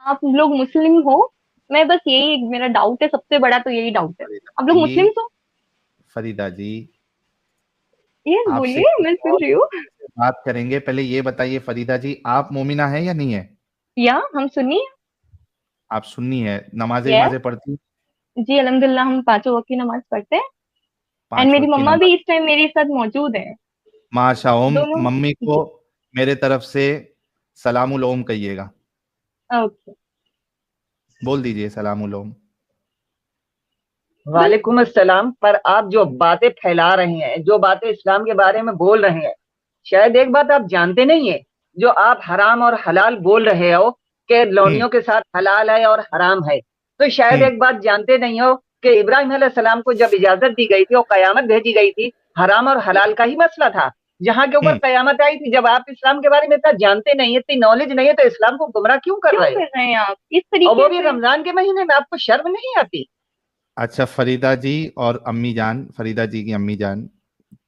आप लोग मुस्लिम हो? मैं बस यही मेरा डाउट है, सबसे बड़ा तो यही डाउट है। फरीदा आप लोग जी, मुस्लिम हो? फरीदा जी, यस, आपसे बोलिए, कुछ मैं और सुन रही हूँ। से बात करेंगे। पहले ये बताइए फरीदा जी, आप मोमिना है या नहीं है? या हम सुनिए। आप सुन्नी है, नमाजें यस। वमाजें पढ़ती हैं? जी अल्हम्दुलिल्लाह, हम पांचों वक्त की नमाज पढ़ते हैं। एंड पांच मेरी वक्त की मम्मा नमाज? भी इस टाइम मेरे साथ मौजूद है। माशा ओम, दोनों। मम्मी को जी। मेरे तरफ से सलामुल ओम कहिएगा। ओके। बोल दीजिए सलामुल ओम। बिल्कुल। वालेकुम अस्सलाम। पर आप जो बातें फैला रहे हैं, जो बातें इस्लाम के बारे में बोल रहे हैं, शायद एक बात आप जानते नहीं है। जो आप हराम और हलाल बोल रहे हो कि हम्म। लौंडियों के साथ हलाल है और हराम है, तो शायद हम्म। एक बात जानते नहीं हो कि इब्राहिम अलैहिस्सलाम को जब इजाजत दी गई थी और कयामत भेजी गई थी, हराम और हलाल का ही मसला था। जहां के ऊपर हम्म। कयामत आई थी, जब आप इस्लाम के बारे में इतना जानते नहीं है, इतनी नॉलेज नहीं है, तो इस्लाम को गुमराह क्यों कर क्यों रहे कर हो? रहे हैं आप इस और वो तरीके भी से? रमजान के महीने में, आपको शर्म नहीं आती? अच्छा फरीदा जी और अम्मी जान, फरीदा जी की अम्मी जान,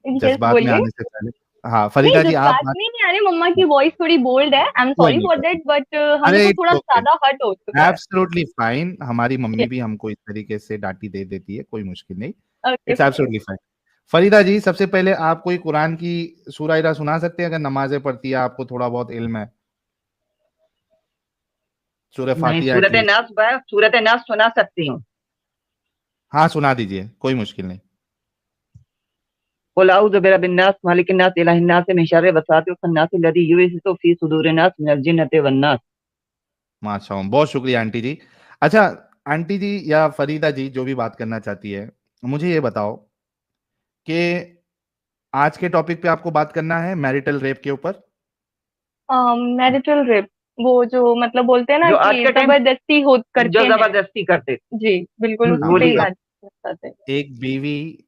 यस, जज्बात में बोलिए। आने से पहले, हाँ नहीं, फरीदा जी आप जज्बात बात, में नहीं आ रहे। मम्मा की वॉइस थोड़ी बोल्ड है, आई एम कोई सॉरी नहीं फॉर कोई दैट, नहीं, बट हम लोग अरे को इट्स थोड़ा ओके, ज्यादा हर्ट हो चुका है। Absolutely fine. हमारी मम्मी भी हमको इस तरीके से डांटी दे देती है, कोई मुश्किल नहीं। Okay, it's fine. Absolutely fine. Farida ji, सबसे पहले आप कोई कुरान की सूरा इरा सुना सकते हैं? अगर नमाजें पढ़ती है, आपको थोड़ा बहुत इल्म है, सूरह नहीं, फातिहा सूरत एटलीस्ट। नास सूरत नास सुना सकती हूँ। हाँ सुना दीजिए, कोई मुश्किल नहीं। कुल औज़ु बिरब्बिन नास मालिकिन नास इलाहिन नास मिन शर्रि वसवासिल खन्नास अल्लज़ी युवस्विसु फी सुदूरिन नास मिनल जिन्नति वन नास। माशा, बहुत शुक्रिया आंटी जी। अच्छा, आंटी जी या फरीदा जी जो भी बात करना चाहती है, मुझे ये बताओ कि आज के टॉपिक पे आपको बात करना है मैरिटल रेप के ऊपर? मैरिटल रेप, वो जो मतलब बोलते हैं ना जो आज कि के टाइम जबरदस्ती हो जो करते हैं। जबरदस्ती करते। जी, बिल्कुल अभी सही बोलिए। बात बताते हैं। एक बीवी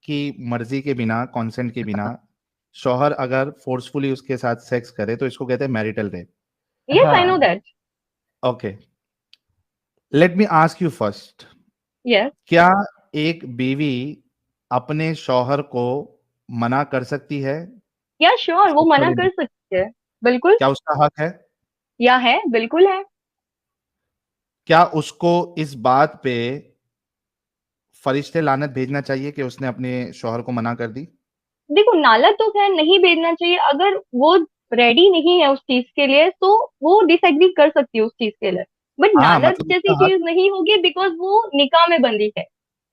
की मर्जी के बिना, कंसेंट के बिना, शौहर अगर फोर्सफुली उसके साथ सेक्स करे तो इसको कहते हैं marital rape. Yes, I know हाँ। That. Okay, let me ask you first, yes. क्या एक बीवी अपने शौहर को मना कर सकती है या श्योर, वो मना सेक्सुअल? कर सकती है। बिल्कुल। क्या उसका हक है? या है, बिल्कुल है। क्या उसको इस बात पे फरिश्ते लानत भेजना चाहिए कि उसने अपने शौहर को मना कर दी? देखो, नाला तो खैर नहीं भेजना चाहिए। अगर वो रेडी नहीं है उस चीज के लिए, तो वो डिसएग्री कर सकती है उस चीज के लिए। बट हाँ नालत मतलब जैसी उसका हक। चीज नहीं होगी, बिकॉज वो निकाह में बंधी है।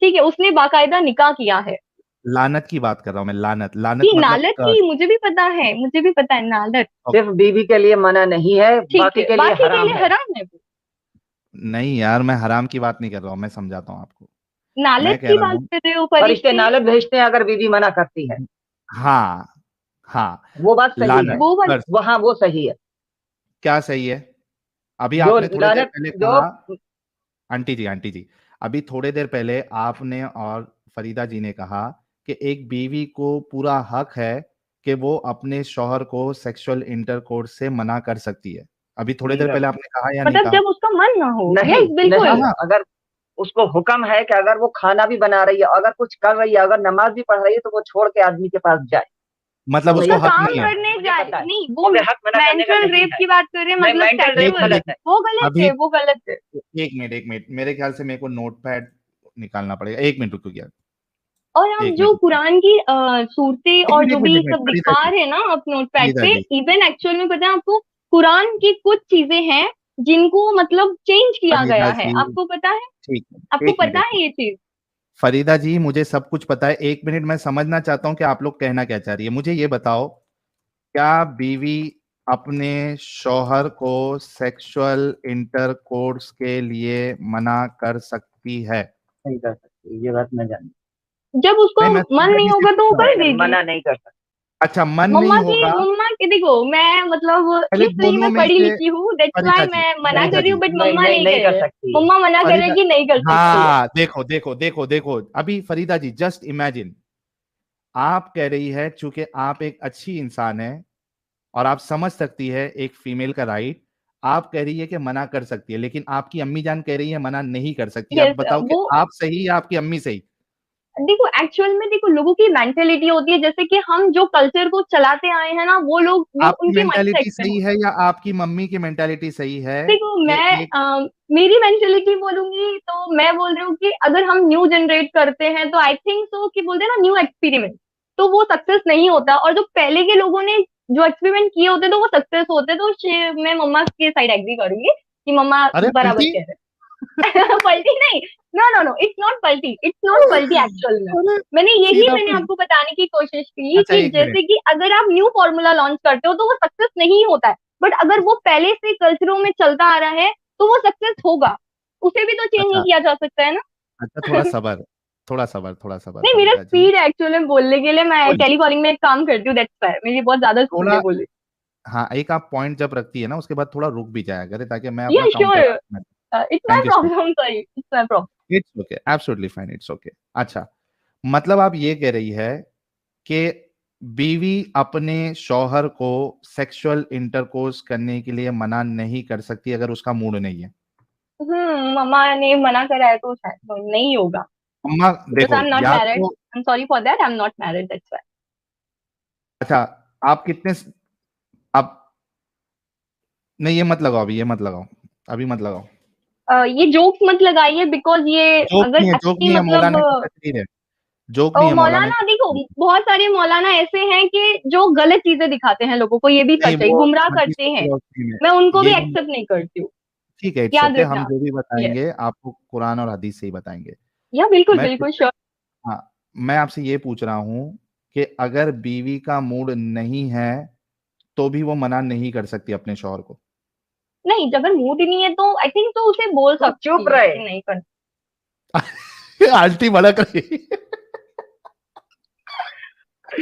ठीक है, उसने बाकायदा निकाह किया है। लानत की बात कर रहा हूं मैं, लानत, लानत कि मतलब नालत की मुझे भी पता है, मुझे भी पता है नालत। सिर्फ बीवी के लिए मना नहीं है, ठीक बाकी है, के लिए बाकी के हराम लिए है। हराम है वो। नहीं यार, मैं हराम की बात नहीं कर रहा हूं, मैं समझाता हूं आपको। नालत मैं कह की रहा बात हूं, कर रहे हो, फरिश्ते फरिश्ते। नालत भेजते हैं अगर बीवी मना करती है। हाँ, हाँ, वो बात सही है। लानत वो बात। कर। वहां वो सही है। क्या सही है? अभी जो आपने थोड़ी देर लानत पहले जो कहा, आंटी जी, आंटी जी, अभी थोड़ी देर पहले आपने और फरीदा जी ने कहा कि एक बीवी को पूरा हक है कि वो अपने शौहर को सेक्सुअल इंटरकोर्स से मना कर सकती है। अभी थोड़ी नहीं देर कर पहले सकती। आपने कहा या नहीं मतलब कहा? जब उसका मन ना हो। नहीं, यस, हाँ नहीं। बिल्कुल। हाँ, अगर उसको हुक्म है कि अगर वो खाना भी बना रही है, अगर कुछ कर रही है, अगर नमाज भी पढ़ रही है, तो वो छोड़ के आदमी के पास जाए। मतलब हमें उसको उसका ये हक पता काम नहीं है। करने मुझे जा पता है। नहीं, वो वो बेहक मना करने का मेंटल नहीं रेप है। की बात कर रहे हैं, नहीं, मतलब मेंटल रेप एक सेक्सुअल। गलत मिनट, है। वो गलत अभी है, वो गलत है। एक मिनट, एक मिनट, मेरे ख्याल से मेरे को नोट पैड निकालना पड़ेगा। एक मिनट रुको यार, और आप एक जो मिनट, कुरान की सूरतें एक और मिनट, जो एक मिनट, भी एक मिनट, सब फरीदा दिखा जी, रहे हैं ना आप नोटपैड फरीदा पे, जी, इवन एक्चुअल में पता है आपको, कुरान की कुछ चीजें हैं जिनको मतलब चेंज किया फरीदा गया है। जी, आपको पता है? ठीक है, आपको एक मिनट, पता एक मिनट। है ये चीज? फरीदा जी, मुझे सब कुछ पता है। एक मिनट, मैं समझना चाहता हूँ कि आप लोग कहना क्या चाह रही है। मुझे ये बताओ, क्या बीवी अपने शौहर को सेक्सुअल इंटरकोर्स के लिए मना कर सकती है? नहीं कर सकती, ये बात मैं जानती जब उसको नहीं, मैं मन सीधा नहीं भी से होगा तो वो पूछ रहा हूँ। कर हूँ। नहीं, देगी। मना नहीं कर सकती। अच्छा, मन नहीं मम्मा की होगा? मम्मा की देखो, मैं मतलब पहले इसलिए दोनों मैं में पढ़ी से, लिखी हूँ, दैट्स फरीदा व्हाई जी, मैं मना कर फरीदा रही हूँ, जी, बट नहीं, मम्मा नहीं, नहीं नहीं कह कर रहे। सकती है। मम्मा मना कर रहे फरीदा, कि नहीं कर सकती है। हाँ देखो देखो देखो देखो, अभी फरीदा जी जस्ट इमेजिन, आप कह रही है चूंकि आप एक अच्छी इंसान है और आप समझ सकती है एक फीमेल का राइट, आप कह रही है कि मना कर सकती है, लेकिन आपकी अम्मी जान कह रही है मना नहीं कर सकती। आप यस। बताओ कि वो आप सही या आपकी अम्मी सही? देखो एक्चुअल में देखो लोगों की मेंटेलिटी होती है, जैसे कि हम जो कल्चर को चलाते आए हैं ना, वो लोग वो आपकी उनके मेंटालिटी माइंडसेट में सही होता है है। या आपकी मम्मी की मेंटालिटी सही है देखो कि मैं एक मेरी मेंटेलिटी बोलूंगी तो मैं बोल रही हूँ कि अगर हम न्यू जनरेट करते हैं तो आई थिंक सो कि बोलते हैं ना न्यू एक्सपेरिमेंट, तो वो सक्सेस नहीं होता। और जो पहले के लोगों ने जो एक्सपेरिमेंट किए होते तो वो सक्सेस होते। तो मैं मम्मा के साइड एग्री करूंगी कि मम्मा अरे बराबर पलटी कह रहे हैं। पलटी नहीं, no no no, it's not पलटी, इट्स नॉट पलटी एक्चुअल में। अरे मैंने सीधा आपको बताने की कोशिश की अच्छा कि एक मिनट जैसे कि अगर आप न्यू फॉर्मूला लॉन्च करते हो तो वो सक्सेस नहीं होता है, बट अगर वो पहले से कल्चरों में चलता आ रहा है तो वो सक्सेस होगा। उसे भी तो चेंज नहीं अच्छा किया जा सकता है ना। अच्छा थोड़ा सबर थोड़ा सबर नहीं, मेरा फरीदा जी स्पीड है एक्चुअली बोलने के लिए, मैं कोई टेलीकॉलिंग में एक काम करती हूँ, दैट्स व्हाई मेरी बहुत ज्यादा स्पीड है थोड़ा बोलने। हाँ एक आप पॉइंट जब रखती है ना उसके बाद थोड़ा रुक भी जाया करे ताकि मैं या अपना sure, counter it's my thank you so problem, sorry, it's my problem. It's okay absolutely fine it's okay अच्छा मतलब आप ये कह रही है कि बीवी अपने शौहर को सेक्सुअल इंटरकोर्स करने के लिए मना नहीं कर सकती अगर उसका मूड नहीं है। मम्मा ने मना करा है तो शायद नहीं होगा, अम्मा बिकॉज देखो आई एम नॉट या मैरिड, तो I am sorry for that, I am not married, that's why. अच्छा आप कितने आप नहीं ये मत लगाओ अभी ये मत लगाओ अभी मत लगाओ ये जोक्स मत लगाइए, बिकॉज ये अगर जोक अच्छी नहीं है मतलब मौलाना की तकरीर है जोक नहीं है मौलाना मौलाना की देखो, तकरीर बहुत सारे मौलाना ऐसे हैं कि जो गलत चीजें दिखाते हैं लोगों को, ये भी नहीं सच है, वो गुमराह हदीस करते हैं। फिलॉसफी में मैं उनको भी ये एक्सेप्ट नहीं करती हूँ, ठीक है इट्स याद ओके हम रखना। जो भी यस, बताएंगे आपको कुरान और हदीस से ही बताएंगे। या बिल्कुल मैं बिल्कुल श्योर। हाँ मैं आपसे ये पूछ रहा हूँ कि अगर बीवी का मूड नहीं है तो भी वो मना नहीं कर सकती अपने शौहर को। नहीं, अगर मूड ही नहीं है तो आई थिंक तो उसे बोल तो चुप सकती है रहे। कि नहीं कर। आंटी भड़क रही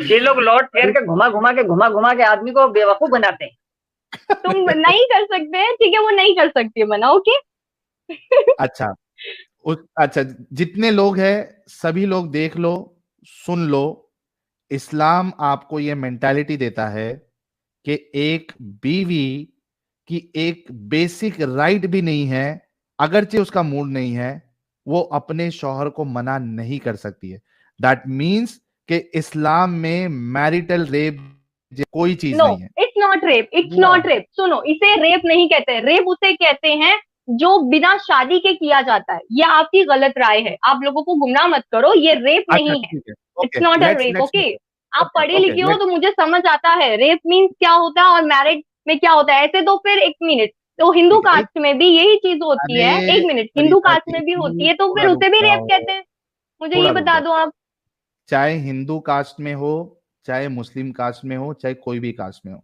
ये लोग लौट फेर अरे के घुमा घुमा के आदमी को बेवकूफ बनाते हैं। तुम नहीं कर सकते हैं, ठीक है, वो नहीं कर सकती है मना, ओके। अच्छा अच्छा जितने लोग हैं सभी लोग देख लो सुन लो इस्लाम आपको ये मेंटालिटी देता है कि एक बीवी की एक बेसिक राइट भी नहीं है अगरचे उसका मूड नहीं है वो अपने शौहर को मना नहीं कर सकती है। दैट मीन्स कि इस्लाम में मैरिटल रेप कोई चीज नो, नहीं है। It's not rape, it's no, not rape, सुनो, इसे रेप नहीं कहते, रेप उसे कहते हैं जो बिना शादी के किया जाता है। ये आपकी गलत राय है, आप लोगों को गुमराह मत करो, ये रेप अच्छा नहीं है। ठीक है it's okay not a let's rape, let's okay. आप ओके पढ़े ओके लिखे हो लेट्स तो मुझे समझ आता है रेप मीन्स क्या होता है और मैरिज में क्या होता है। ऐसे तो फिर एक मिनट, तो हिंदू ठीक है एक कास्ट में भी यही चीज होती अरे है, एक मिनट, हिंदू फरीदा कास्ट जी में भी होती है, तो थोड़ा फिर रुक उसे भी रेप जाओ कहते हैं। मुझे ये थोड़ा रुक बता जाओ दो आप। चाहे हिंदू कास्ट में हो चाहे मुस्लिम कास्ट में हो चाहे कोई भी कास्ट में हो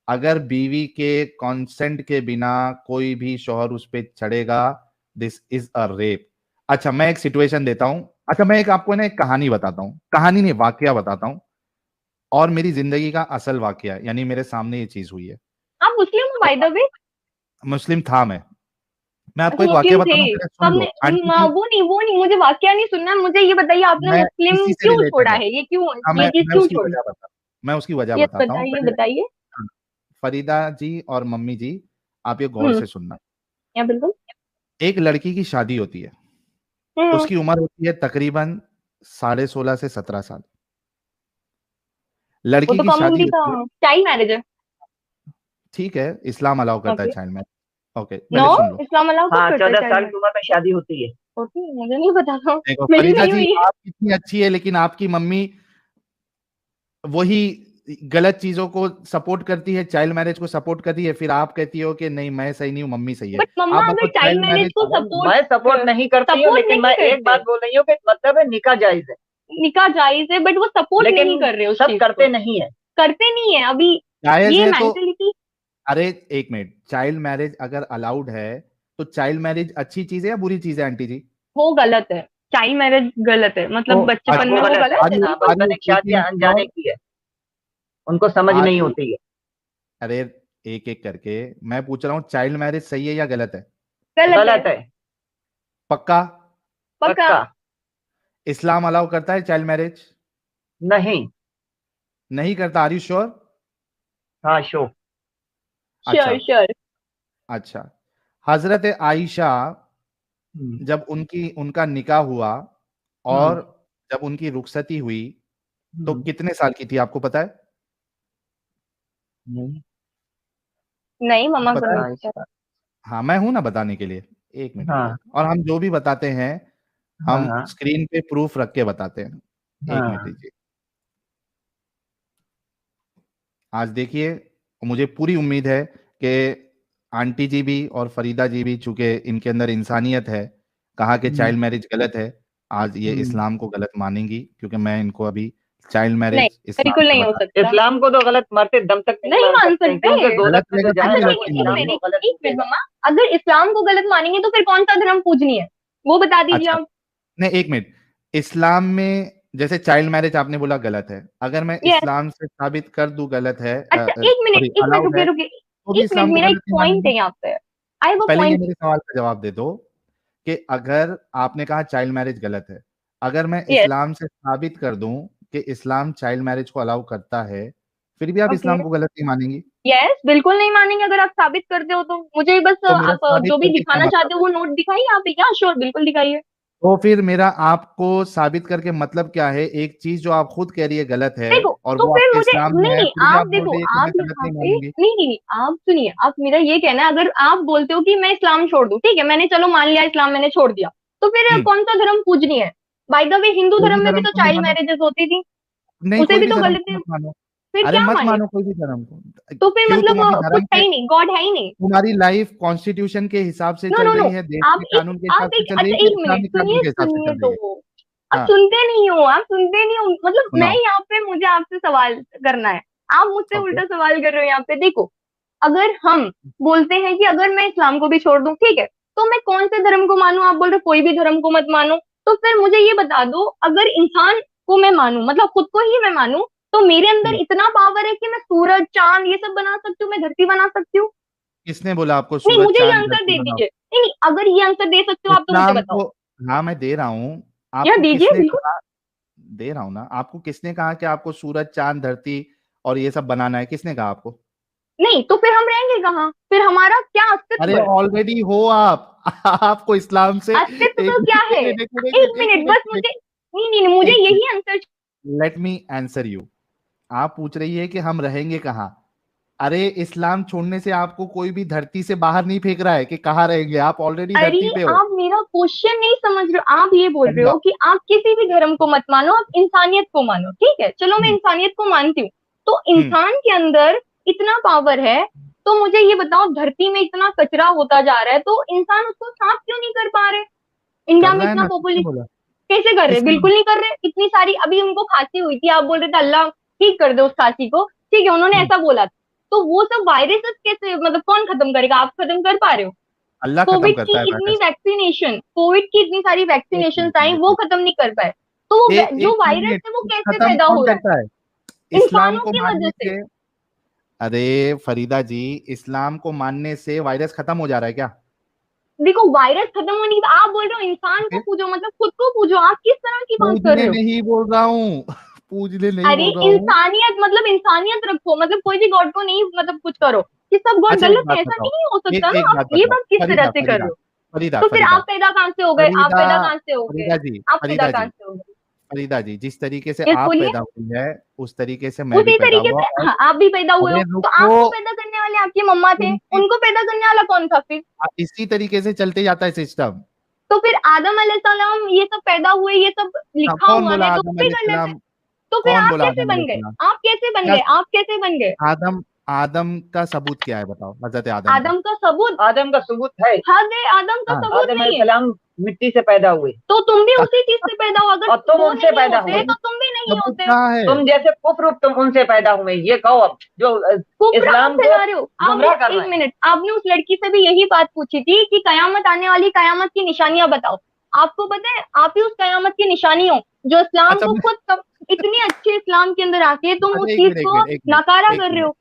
अगर बीवी के कंसेंट के बिना कोई भी शौहर उस पर चढ़ेगा दिस इज अ रेप। अच्छा मैं एक सिचुएशन देता हूं अच्छा मैं एक आपको ना एक कहानी बताता हूं कहानी नहीं वाकया बताता हूं और मेरी जिंदगी का असल वाकया यानी मेरे सामने ये चीज हुई है। आप मुस्लिम हो तो बाय द वे? मुस्लिम था मैं आपको अच्छा, एक वाकया मुस्लिम थे? बताता हूं पहले सुन हमने लो आंटी जी। वो नहीं, मुझे वाकया नहीं सुनना, मुझे ये बताइए आपने मैं मुस्लिम इसी से क्यों रिलेटेड छोड़ा है है, ये क्यों, हाँ ये चीज क्यों छोड़ी? मैं उसकी वजह ये बताता हूँ बताइए पहले। बताइए। हाँ, फरीदा जी और मम्मी जी आप ये गौर हम्म, से सुनना। या बिल्कुल। एक लड़की की शादी होती है हम्म, उसकी उम्र होती है तकरीबन 16.5 से 17 साल। वो लड़की तो की कम शादी उम्र का, होती है चाइल्ड मैरिज है। ठीक है इस्लाम अलाउ करता है okay. Child marriage okay no, पहले सुन लो। इस्लाम अलाउ कब हाँ, करता है 14 साल चाइल्ड की मैरिज? उम्र में शादी होती है। ओके, मुझे नहीं पता था, देखो मेरी फरीदा नहीं जी हुई है। आप कितनी अच्छी है लेकिन आपकी मम्मी वही गलत चीजों को सपोर्ट करती है चाइल्ड मैरिज को सपोर्ट करती है फिर आप कहती हो कि नहीं मैं सही नहीं हूँ मम्मी सही है। बट मम्मा आप अगर बताओ चाइल्ड चाइल्ड मैरिज मैरिज को अरे सपोर्ट मैं सपोर्ट नहीं करती हूँ, सपोर्ट लेकिन नहीं मैं एक करते, बात बोल रही हूँ कि मतलब है निकाह जायज है, निकाह जायज है, बट वो सपोर्ट लेकिन नहीं कर रहे उस सब चीज को, करते नहीं है। करते नहीं है अभी। जायज ये है तो मेंटेलिटी अरे एक मिनट चाइल्ड मैरिज अगर अलाउड है तो चाइल्ड मैरिज अच्छी चीज है या बुरी चीज है आंटी जी। वो गलत है, चाइल्ड मैरिज गलत है, तो मतलब बच्चेपन अच्छा में वो वो गलत है, गलत आर है, यू बिल्कुल। आर यू नाबालिग शादियां स्पीकिंग अनजाने श्योर की है, उनको समझ आर नहीं यू होती है। अरे एक एक करके मैं पूछ रहा हूँ चाइल्ड मैरिज सही है या गलत है। गलत है, गलत है, पक्का पक्का। पक्का। इस्लाम अलाउ करता है चाइल्ड मैरिज नहीं। नहीं करता आर यू श्योर। हाँ, शो। अच्छा श्योर श्योर। अच्छा हजरत आयशा हम्म, जब उनका निकाह हुआ हम्म, और जब उनकी रुखसती हुई तो कितने साल की थी, आपको पता है? नहीं नहीं मम्मा को पता है? नहीं पता। हाँ, मैं हूं ना बताने के लिए। एक मिनट हाँ रुकिए। और हम जो भी बताते हैं हाँ हम हाँ स्क्रीन पे प्रूफ रख के बताते हैं। एक मिनट हाँ दीजिए। आज देखिए, मुझे पूरी उम्मीद है कि आंटी जी भी और फरीदा जी भी, चूंकि इनके अंदर इंसानियत है, कहा कि हम्म, चाइल्ड मैरिज गलत है, आज ये हम्म। इस्लाम को गलत मानेंगी, क्योंकि मैं इनको अभी चाइल्ड नहीं, मैरिज इस्लाम बिल्कुल से नहीं हो बता। सकता। इस्लाम को तो गलत मरते दम तक नहीं नहीं मान मान सकते हैं, सकते। क्योंकि दोजख गलत में तो रहेगा जाएगा तभी अच्छा गलत वो नहीं इस्लाम मानेंगे। को गलत एक मिनट बोलेगा। मम्मा, अगर इस्लाम को गलत मानेंगे तो फिर कौन सा धर्म पूजनीय है, वो बता दीजिए अच्छा, आप। नहीं एक मिनट। इस्लाम में जैसे चाइल्ड मैरिज आपने बोला गलत है, अगर मैं यस। इस्लाम से साबित कर दूं गलत है, अच्छा सॉरी एक मिनट अलाउड रुकिए है, रुकिए। तो भी एक मिनट, इस्लाम को मेरा एक गलत नहीं पॉइंट मानेंगे? है यहाँ पे। आई हैव अ पहले ये पॉइंट। मेरे सवाल का जवाब दे दो कि अगर आपने कहा चाइल्ड मैरिज गलत है, अगर मैं यस। इस्लाम से साबित कर दूं कि इस्लाम चाइल्ड मैरिज को अलाउ करता है, फिर भी आप ओके। इस्लाम को गलत नहीं मानेंगी? यस, बिल्कुल नहीं मानेंगे अगर आप साबित करते हो तो। मुझे बस तो मेरा आप साबित जो भी करके क्या दिखाना मतलब चाहते हो है? वो नोट दिखाइए आप। क्या श्योर, बिल्कुल दिखाइए। तो फिर मेरा आपको साबित करके मतलब क्या है? एक चीज जो आप खुद कह रही है गलत है देखो, और तो वो फिर आपके मुझे इस्लाम में नहीं है, नहीं, फिर भी आप आप बोल देखो, रही है कि आप मैं गलत यहाँ नहीं पे मानूंगी। नहीं, आप सुनिए, आप मेरा ये कहना है, अगर आप बोलते हो कि मैं इस्लाम छोड़ दूं, ठीक है, मैंने चलो मान लिया इस्लाम मैंने छोड़ दिया, तो फिर हम्म। कौन सा धर्म पूजनीय है? बाय द वे, हिंदू कोई भी धर्म में भी धर्म तो को नहीं चाइल्ड मानो। मैरिजेस होती थी, नहीं, उसे कोई भी भी तो धर्म गलत को है। मत मानो। फिर अरे क्या मत माने? मानो कोई भी धर्म को। तो फिर क्यों? तुम मतलब अभी कुछ धर्म है के, ही नहीं, गॉड है ही नहीं। तुम्हारी लाइफ कॉन्स्टिट्यूशन के हिसाब से नो चल नो नो। रही है, देश के कानून के हिसाब आप से एक, चल रही अच्छा है, कि एक मिनट इस्लामिक कानून सुनिए, के हिसाब से सुनिए चल तो। रही है? आप हाँ, सुनते नहीं हो, आप सुनते नहीं हो, मतलब मैं सुनाओ। यहाँ पे, मुझे आपसे सवाल करना है, आप मुझसे ओके। उल्टा सवाल कर रहे हो यहाँ पे। देखो, अगर हम बोलते हैं कि अगर मैं इस्लाम को भी छोड़ दूं, ठीक है, तो मैं कौन से धर्म को मानूं? आप बोल रहे हो कोई भी धर्म को मत मानो। तो फिर मुझे ये बता दो, अगर इंसान को मैं मानूं, मतलब खुद को ही मैं मानूं, तो मेरे अंदर हम्म। इतना पावर है कि मैं सूरज चांद ये सब बना सकती हूँ, मैं धरती बना सकती हूँ। किसने बोला आपको नहीं, सूरज मुझे ये चांद आंसर धरती दे बनाओ? दीजिए। नहीं नहीं, अगर ये आंसर दे सकते हो आप तो मुझे इस्लाम बताओ। को, हाँ मैं दे रहा हूँ। या आपको दीजिए किसने बिल्कुल। कहा? दे रहा हूँ ना। आपको किसने कहा कि आपको सूरज चांद धरती और ये सब बनाना है? किसने कहा आपको? नहीं तो फिर हम रहेंगे कहाँ? फिर हमारा क्या अस्तित्व अरे है? ऑलरेडी हो आप। आपको इस्लाम से अस्तित्व एक तो क्या है? मिनट, एक मिनट, एक एक मिनट मिनट, बस मुझे, नहीं नहीं नहीं, मुझे एक मिनट, यही answer. Let me answer you. आप पूछ रही है कि हम रहेंगे कहाँ? अरे इस्लाम छोड़ने से आपको कोई भी धरती से बाहर नहीं फेंक रहा है कि कहाँ रहेंगे। आप ऑलरेडी अरे, धरती पे हो। आप मेरा क्वेश्चन नहीं समझ रहे हो। आप ये बोल रहे हो समझाओ। कि आप किसी भी धर्म को मत मानो, आप इंसानियत को मानो, ठीक है, चलो मैं हम्म। इंसानियत को मानती हूँ। तो हम्म। इंसान के अंदर इतना पावर है, तो मुझे ये बताओ, धरती में इतना कचरा होता जा रहा है, तो इंसान उसको साफ क्यों नहीं कर पा रहे? इंडिया कर में रहा है इतना ना, किसने पॉपुलेशन, बोला? कैसे कर रहे? किसने बिल्कुल नहीं कर रहे। इतनी सारी, अभी उनको खांसी हुई थी, आप बोल रहे थे अल्लाह ठीक कर दे उस खांसी को, ठीक है, उन्होंने हम्म, ऐसा बोला था। तो वो सब वायरसेस कैसे, मतलब कौन खत्म करेगा? आप खत्म कर पा रहे हो? अल्लाह खत्म कोविड की करता है इतनी वायरस। वैक्सीनेशन, कोविड की इतनी सारी एक वैक्सीनेशन मिनट, आई, एक वो मिनट, खत्म नहीं कर पाए। तो वो जो एक वायरस मिनट। है वो कैसे खत्म पैदा कौन हो रहा करता है? है? इस्लाम इंसानों को की मानने वजह से। से। अरे फरीदा जी, इस्लाम को मानने से वायरस खत्म हो जा रहा है क्या? देखो, वायरस खत्म होने की, आप बोल रहे हो इंसान को फिर पूजो, मतलब खुद को पूजो। आप किस तरह की बात कर पूजने रहे हो? नहीं बोल रहा हूँ। पूजने नहीं अरे बोल रहा हूँ। इंसानियत, मतलब इंसानियत रखो, मतलब कोई भी गॉड को नहीं, मतलब कुछ करो कि सब गॉड अच्छा एक गलत बात है, ऐसा बताओ। नहीं हो सकता एक ना। एक आप बात ये बताओ। बात किस तरह फरीदा, से कर फरीदा, रहे हो? फरीदा, तो फिर फरीदा, आप पैदा कहाँ से हो गए? आप फरीदा, पैदा कहाँ से हो गए? फरीदा जी, आप पैदा फरीदा कहाँ जी, से हो गए? फरीदा जी, जिस तरीके से यस आप बोलिए। पैदा हुई है उस तरीके से मैं भी उसी पैदा तरीके हुआ। से, और हाँ, आप भी पैदा हुए हो, अरे तो रुको, आपको पैदा करने वाले आपकी मम्मा थे, उनकी उनको पैदा करने वाला कौन था फिर? इसी तरीके से चलते जाता है सिस्टम। तो फिर आदम अलैहिस्सलाम ये सब पैदा हुए, ये सब लिखा कौन हुआ बोला है, तो आदम भी गलत है। अलैहिस्सलाम? तो फिर कौन आप बोला कैसे आदम बन गए? अलैहिस्सलाम? आप कैसे बन क्या? गए? आप कैसे बन गए? आदम, आदम का सबूत क्या है बताओ, हजरत आदम का। आदम का सबूत? आदम का सबूत है। हद है, आदम का हाँ, सबूत आदम नहीं है। अलैहिस्सलाम मिट्टी से पैदा हुए तो तुम भी उसी चीज से पैदा हो, अगर और तुम वो उनसे नहीं पैदा होते हुए। तो तुम भी नहीं सबूत होते। कहाँ है? तुम जैसे कुफ्र तुम उनसे पैदा हुए, ये कहो अब जो कुफ्र आप इस्लाम को फैला रहे हो। आप गुमराह कर रहे एक हैं। मिनट, आपने उस लड़की से भी यही बात पूछी थी कि कयामत आने वाली, कयामत की निशानियां बताओ। आपको पता है, आप ही उस कयामत की निशानी हो, जो इस्लाम अच्छा को खुद इतने अच्छे इस्लाम के अंदर आके तुम उस अच्छा, एक चीज मिनट, एक को मिनट, एक मिनट, नकारा एक कर रहे मिनट। हो।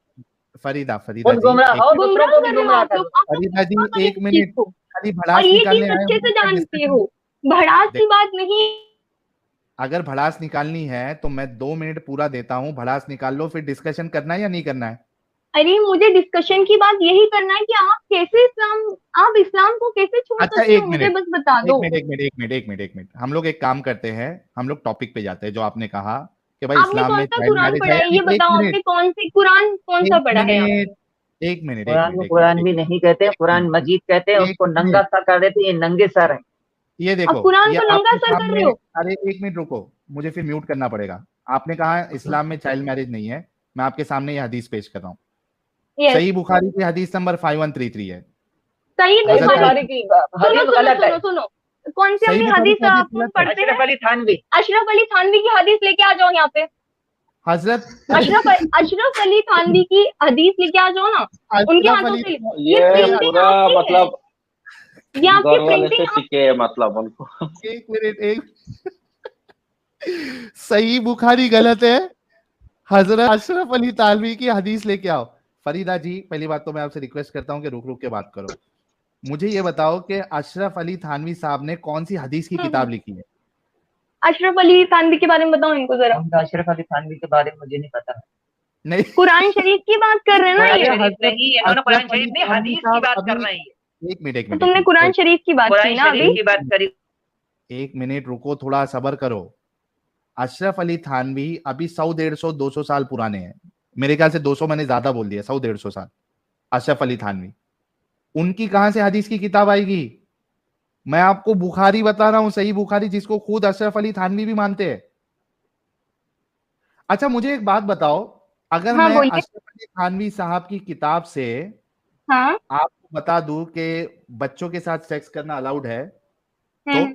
फरीदा, फरीदा खुद जी, गुमराह एक हो, मिनट। दूसरों गुमराह को भी कर रहे हो गुमराह आप लोग, करो। आप लोग फरीदा जी, करें इस एक चीज मिनट। को। खाली और भड़ास ये निकालने चीज आए अच्छे हो से क्या जानते डिस्कशन? हो, भड़ास की बात नहीं। अगर भड़ास निकालनी है तो मैं 2 मिनट पूरा देता हूँ, भड़ास निकाल लो, फिर डिस्कशन करना है या नहीं करना है? अरे मुझे डिस्कशन की बात यही करना है कि आप इस्लाम को कैसे छोड़ अच्छा सकते एक हो, मुझे मिनट बस बता एक दो। मिनट एक मिनट एक मिनट एक मिनट एक मिनट, हम लोग एक काम करते हैं, हम लोग टॉपिक पे जाते हैं। जो आपने कहा कि भाई आपने इस्लाम कौन में सा चाइल्ड कुरान मैरिज पढ़ा है या है ये नहीं, एक बताओ, मिनट आपने कुरान कौन सा एक पढ़ा है यहाँ मिनट पे? एक मिनट एक कुरान मिनट को एक मिनट कुरान एक भी मिनट नहीं कहते हैं, एक कुरान मिनट मजीद कहते हैं, एक उसको नंगा मिनट सा कर देते हैं, ये नंगे सर हैं। ये अब देखो, कुरान ये को नंगा आपके सर कर सामने, रहे हो? अरे एक मिनट रुको, मुझे फिर म्यूट करना पड़ेगा। आपने कहा इस्लाम में चाइल्ड मैरिज नहीं है, मैं आपके सामने ये हदीस पेश कर रहा हूँ। यस। सही बुखारी की हदीस नंबर 5133 है। सही सही हजरत बुखारी। बुखारी आयशा, की सुनो हदीस सुनो गलत है। सुनो सुनो, कौन सी सही हमने बुखारी हदीस की हदीस अपन गलत है। पढ़ते हैं? अशरफ अली थानवी। अशरफ अली थानवी की हदीस लेके आ जाओ यहाँ पे। हजरत अशरफ अली थानवी की हदीस लेके आ जाओ ना, उनके अशरफ हाथों अली, से। ये ये अरे प्रिंटिंग पूरा आपकी है, मतलब ये आपकी घर वाले से प्रिंटिंग आप। सीखे है मतलब उनको। एक मिनट एक सही बुखारी गलत है, हजरत अशरफ अली तालवी की हदीस लेके आओ। फरीदा जी, पहली बात तो मैं आपसे रिक्वेस्ट करता हूँ कि रुक रुक के बात करो। मुझे ये बताओ कि अशरफ अली थानवी साहब ने कौन सी हदीस की किताब लिखी है? अशरफ अली थानवी के बारे में बताओ इनको जरा। उनका अशरफ अली थानवी के बारे में मुझे नहीं पता। नहीं, कुरान शरीफ की बात कर रहे हैं ना कुरान अरे ये? शरीफ हजरत नहीं, इन्होंने कुरान अशरफ अली शरीफ नहीं, थानवी हदीस की साहब बात कर अभी, रहे हैं। एक मिनट एक तो मिनट तुमने कुरान शरीफ की बात की कुरान ना शरीफ अभी? की बात करी। एक मिनट रुको, थोड़ा सबर करो। अशरफ अली थानवी अभी 100 150 200 साल पुराने हैं, मेरे ख्याल से 200 मैंने ज्यादा बोल दिया, 100 150 साल। अशरफ अली थानवी, उनकी कहां से हदीस की किताब आएगी? मैं आपको बुखारी बता रहा हूं, सही बुखारी, जिसको खुद अशरफ अली थानवी भी मानते हैं। अच्छा मुझे एक बात बताओ, अगर हाँ मैं बोलिए। अशरफ अली थानवी साहब की किताब से हाँ। आपको बता दूं कि बच्चों के साथ सेक्स करना अलाउड है, तो हम्म।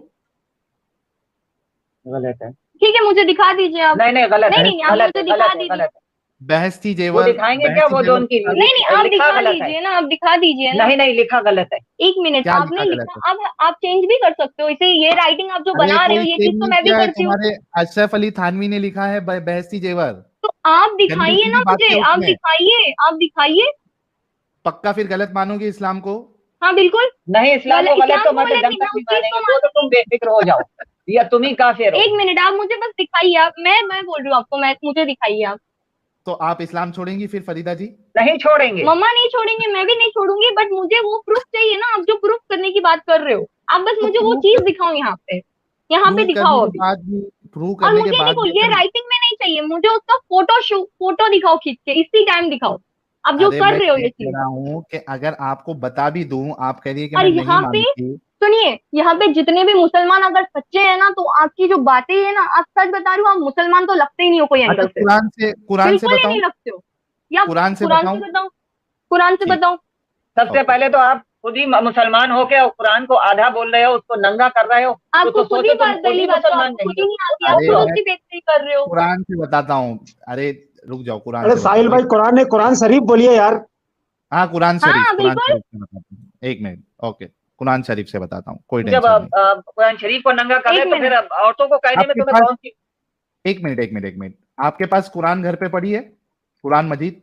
गलत है। ठीक है, मुझे दिखा दीजिए आप। नहीं नहीं, गलत नहीं है, नहीं नहीं, आप गलत मुझे है, दिखा गलत है, दीजिए। गलत है। बहस्ती वो जेवर, दिखाएंगे क्या, बहस्ती वो जो जेवर उनकी नहीं नहीं, आप लिखा दिखा गलत है। दीजिए ना, आप दिखा दीजिए ना। नहीं नहीं, लिखा गलत है। एक मिनट, क्या आपने लिखा गलत लिखा, है? आप चेंज भी कर सकते हो इसे, ये राइटिंग आप जो अरे बना रहे हो कोई ये चेंज चीज तो नहीं मैं भी किया है, करती हूँ। तुम्हारे अशरफ अली थानवी ने लिखा है बहस्ती जेवर। तो आप गंदी दिखाइए ना गंदी बातें मुझे, आप उसमें, दिखाइए, आप दिखाइए। पक्का फिर गलत मानोगे इस्लाम को? हाँ बिल्कुल। नहीं, इस्लाम को गलत इस्लाम तो को मत गलत दम नहीं, मैं तक उस नहीं चीज को मानेंगे, वो तो मानूंगी। तुम बेफिक्र हो जाओ, या तुम ही काफिर हो। एक मिनट, आप मुझे बस दिखाइए, आप, मैं बोल रही हूँ आपको, मैं, मुझे दिखाइए आप। तो आप इस्लाम छोड़ेंगी फिर फरीदा जी? नहीं छोड़ेंगे। मम्मा नहीं छोड़ेंगे, मैं भी नहीं छोड़ूंगी, बट मुझे वो प्रूफ चाहिए ना, आप जो प्रूफ करने की बात कर रहे हो। आप बस तो मुझे वो प्रूव चीज दिखाओ यहाँ पे, यहाँ पे प्रूव करने दिखाओ के अभी। बाद भी, प्रूव और करने के मुझे बाद देखो, भी ये अगर, राइटिंग में नहीं चाहिए, मुझे उसका फोटो दिखाओ खींच के, इसी टाइम दिखाओ आप जो अरे कर मैं रहे हो ये ये कह चीज। रहा हूँ कि अगर आपको बता भी दूं, आप कह रही है कि और मैं नहीं यहाँ पे मानती। सुनिए, यहाँ पे जितने भी मुसलमान अगर सच्चे हैं ना, तो आपकी जो बातें है ना, आप सच बता रही हो, आप मुसलमान तो लगते ही नहीं हो कोई अच्छा एंगल से, कुरान से बिल्कुल ही बताऊं? नहीं लगते हो। या कुरान से कुरान बताऊं? से बताओ, कुरान से ठीक, बताओ। सबसे ओके। पहले तो आप खुद ही मुसलमान हो के और कुरान को आधा बोल रहे हो, उसको नंगा कर रहे हो, आपको तो खुद ही सोचो तुम बात, खुद पहली ही बात तो मुसलमान आपको खुद नहीं ही हो। नहीं आती, आप अरे खुद मैं उसकी बेइज्जती कर रहे हो। कुरान से बताता हूँ, अरे रुक जाओ, कुरान अरे से साहिल बताता भाई, हूँ। कुरान है, कुरान शरीफ बोलिए यार। हाँ कुरान शरीफ, हाँ कुरान बिल्कुल। शरीफ से बताता हूँ, एक मिनट, ओके, कुरान शरीफ से बताता हूँ, कोई जब टेंशन नहीं। आप कुरान शरीफ को नंगा कर रहे एक तो फिर मिनट, औरतों को कहने में आपके तुम्हें पास, कौन सी। एक मिनट एक मिनट एक मिनट, आपके पास कुरान घर पे पड़ी है, कुरान मजीद?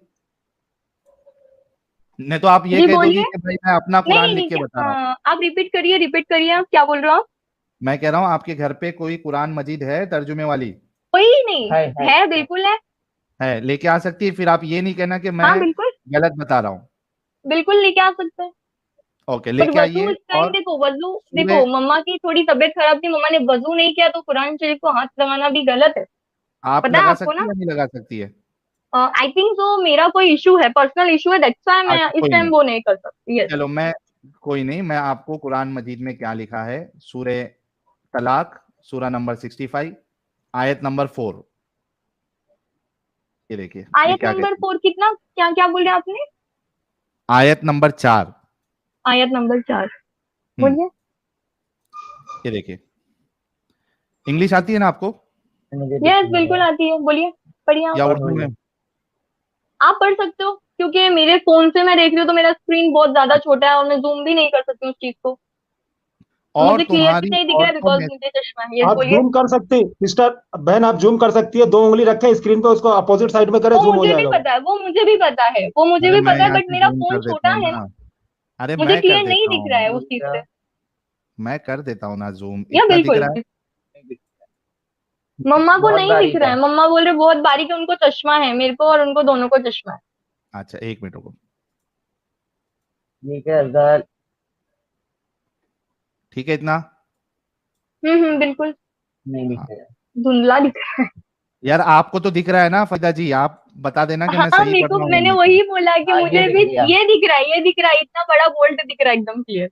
नहीं तो आप ये जी कह दोगी बोलिए। कि भाई मैं अपना नहीं कुरान नहीं लिख नहीं, के बता रहा हूँ। आप रिपीट करिए, आप क्या बोल रहे हो आप? मैं कह रहा हूँ आपके घर पे कोई कुरान मजीद है तर्जुमे वाली? कोई नहीं है। है, बिल्कुल है। है, लेके आ सकती है, फिर आप ये नहीं कहना कि मैं हाँ बिल्कुल, गलत बता रहा हूँ। बिल्कुल लेके आ सकते हैं। ओके, पर लेके वजू आइए। इस टाइम, और देखो वजू, सूर्य, देखो मम्मा की थोड़ी तबीयत खराब थी, मम्मा ने वजू नहीं किया, तो कुरान शरीफ को हाथ लगाना भी गलत है, आप पता है लगा आपको सकती ना? है या नहीं लगा सकती है? आई थिंक तो मेरा कोई इशू है, पर्सनल इशू है, दैट्स व्हाई मैं अच्छा इस कोई टाइम नहीं, वो नहीं कर सकती। यस। चलो मैं, कोई नहीं, मैं आपको कुरान मजीद में क्या लिखा है, सूरे तलाक, सूरा नंबर 65, आयत नंबर 4, ये देखिए ये आयत क्या नंबर कहती है। 4 कितना, क्या क्या बोले आपने? आयत नंबर 4, आयत नंबर 4 बोलिए। ये देखिए, इंग्लिश आती है ना आपको यस बिल्कुल आती है, बोलिए, पढ़िए आप। या उर्दू में? आप पढ़ सकते हो, क्योंकि मेरे फोन से मैं देख रही हूँ, तो मेरा स्क्रीन बहुत ज्यादा छोटा है और मैं जूम भी नहीं कर सकती उस चीज को, और मुझे क्लियरली तुम्हारी नहीं दिख रहा है औरतों बिकॉज में, मुझे चश्मा है। यस आप बोलिए। जूम कर सकती सिस्टर बहन, आप जूम कर सकती है, 2 उंगली रखे स्क्रीन पे, उसको अपोजिट साइड में करे, वो जूम हो मुझे भी जाएगा वो। पता है, वो मुझे भी पता है, वो मुझे अरे भी मैं पता है, यहाँ बट से मेरा जूम फोन कर देता छोटा हूँ है ना, ना, अरे मुझे मैं कर क्लियर नहीं देता दिख रहा है हूँ, उस चीज से। मैं कर देता हूँ ना जूम, या इतना दिख बिल्कुल, रहा है। मम्मा को बहुत नहीं दिख बारीक रहा है। है, मम्मा बोल रहे बहुत बारीक है, उनको चश्मा है, मेरे को और उनको दोनों को चश्मा है। अच्छा, 1 मिनट रुको। ठीक है अफजल। ठीक है इतना? बिल्कुल। नहीं दिख हाँ रहा है। धुंधला दिख रहा है। यार, आपको तो दिख रहा है ना फरीदा जी, आप बता देना कि मैं हाँ, सही मेरे पढ़ को रहा हूँ या मैंने नहीं पढ़ वही बोला कि हाँ ये मुझे दिख भी गया। ये दिख रहा है, ये दिख रहा है, इतना बड़ा बोल्ट दिख रहा है, एकदम क्लियर।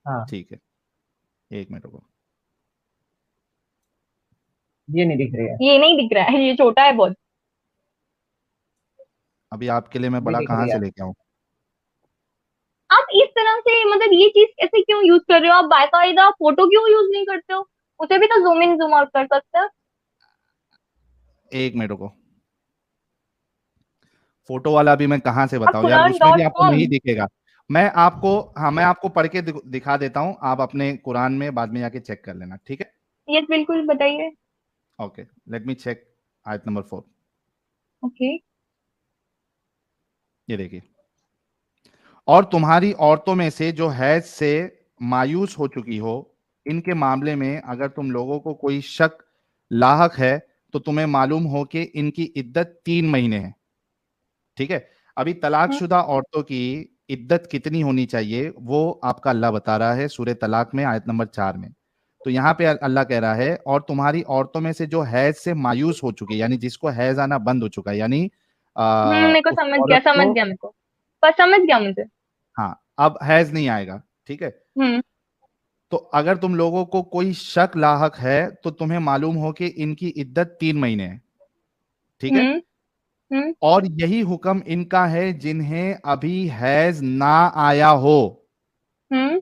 हाँ रहा। ठीक है, 1 मिनट रुको। ये नहीं दिख रही है। ये नहीं दिख रहा है, ये छोटा है बहुत। अभी आपके लिए मैं ये बड़ा दिख कहाँ रही से है। लेके आऊँ? आप इस तरह से मतलब ये चीज ऐसे क्यों यूज कर रहे हो? आप बाकायदा फोटो क्यों यूज नहीं करते हो? उसे भी तो जूम इन जूम आउट कर सकते हो। 1 मिनट रुको। फोटो वाला भी मैं कहाँ से आप बताऊं यार, कुरान उसमें डॉट भी आपको कॉम नहीं दिखेगा। मैं आपको पढ़ के दिखा देता हूँ, आप अपने कुरान में बाद में जाके चेक कर लेना, ठीक है? यस बिल्कुल, बताइए। Okay, let me check. आयत नंबर 4, ओके। ये देखिए। और तुम्हारी औरतों में से जो हैज से मायूस हो चुकी हो, इनके मामले में अगर तुम लोगों को कोई शक लाहक है तो तुम्हें मालूम हो कि इनकी इद्दत 3 महीने है, ठीक है? अभी तलाकशुदा औरतों की इद्दत कितनी होनी चाहिए वो आपका अल्लाह बता रहा है सूरह तलाक में आयत नंबर 4 में। तो यहाँ पे अल्लाह कह रहा है, और तुम्हारी औरतों में से जो हैज से मायूस हो चुकी है, यानी जिसको हैज आना बंद हो चुका है, यानी मेरे को उस समझ गया, औरत समझ को, गया मेरे को। पर समझ गया मुझे। हाँ, अब हैज नहीं आएगा, ठीक है? हम्म तो अगर तुम लोगों को कोई शक लाहक है तो तुम्हें मालूम हो कि इनकी इद्दत 3 महीने है, ठीक है? हम्म हम्म और यही हुक्म इनका है जिन्हें अभी हैज ना आया हो, हम्म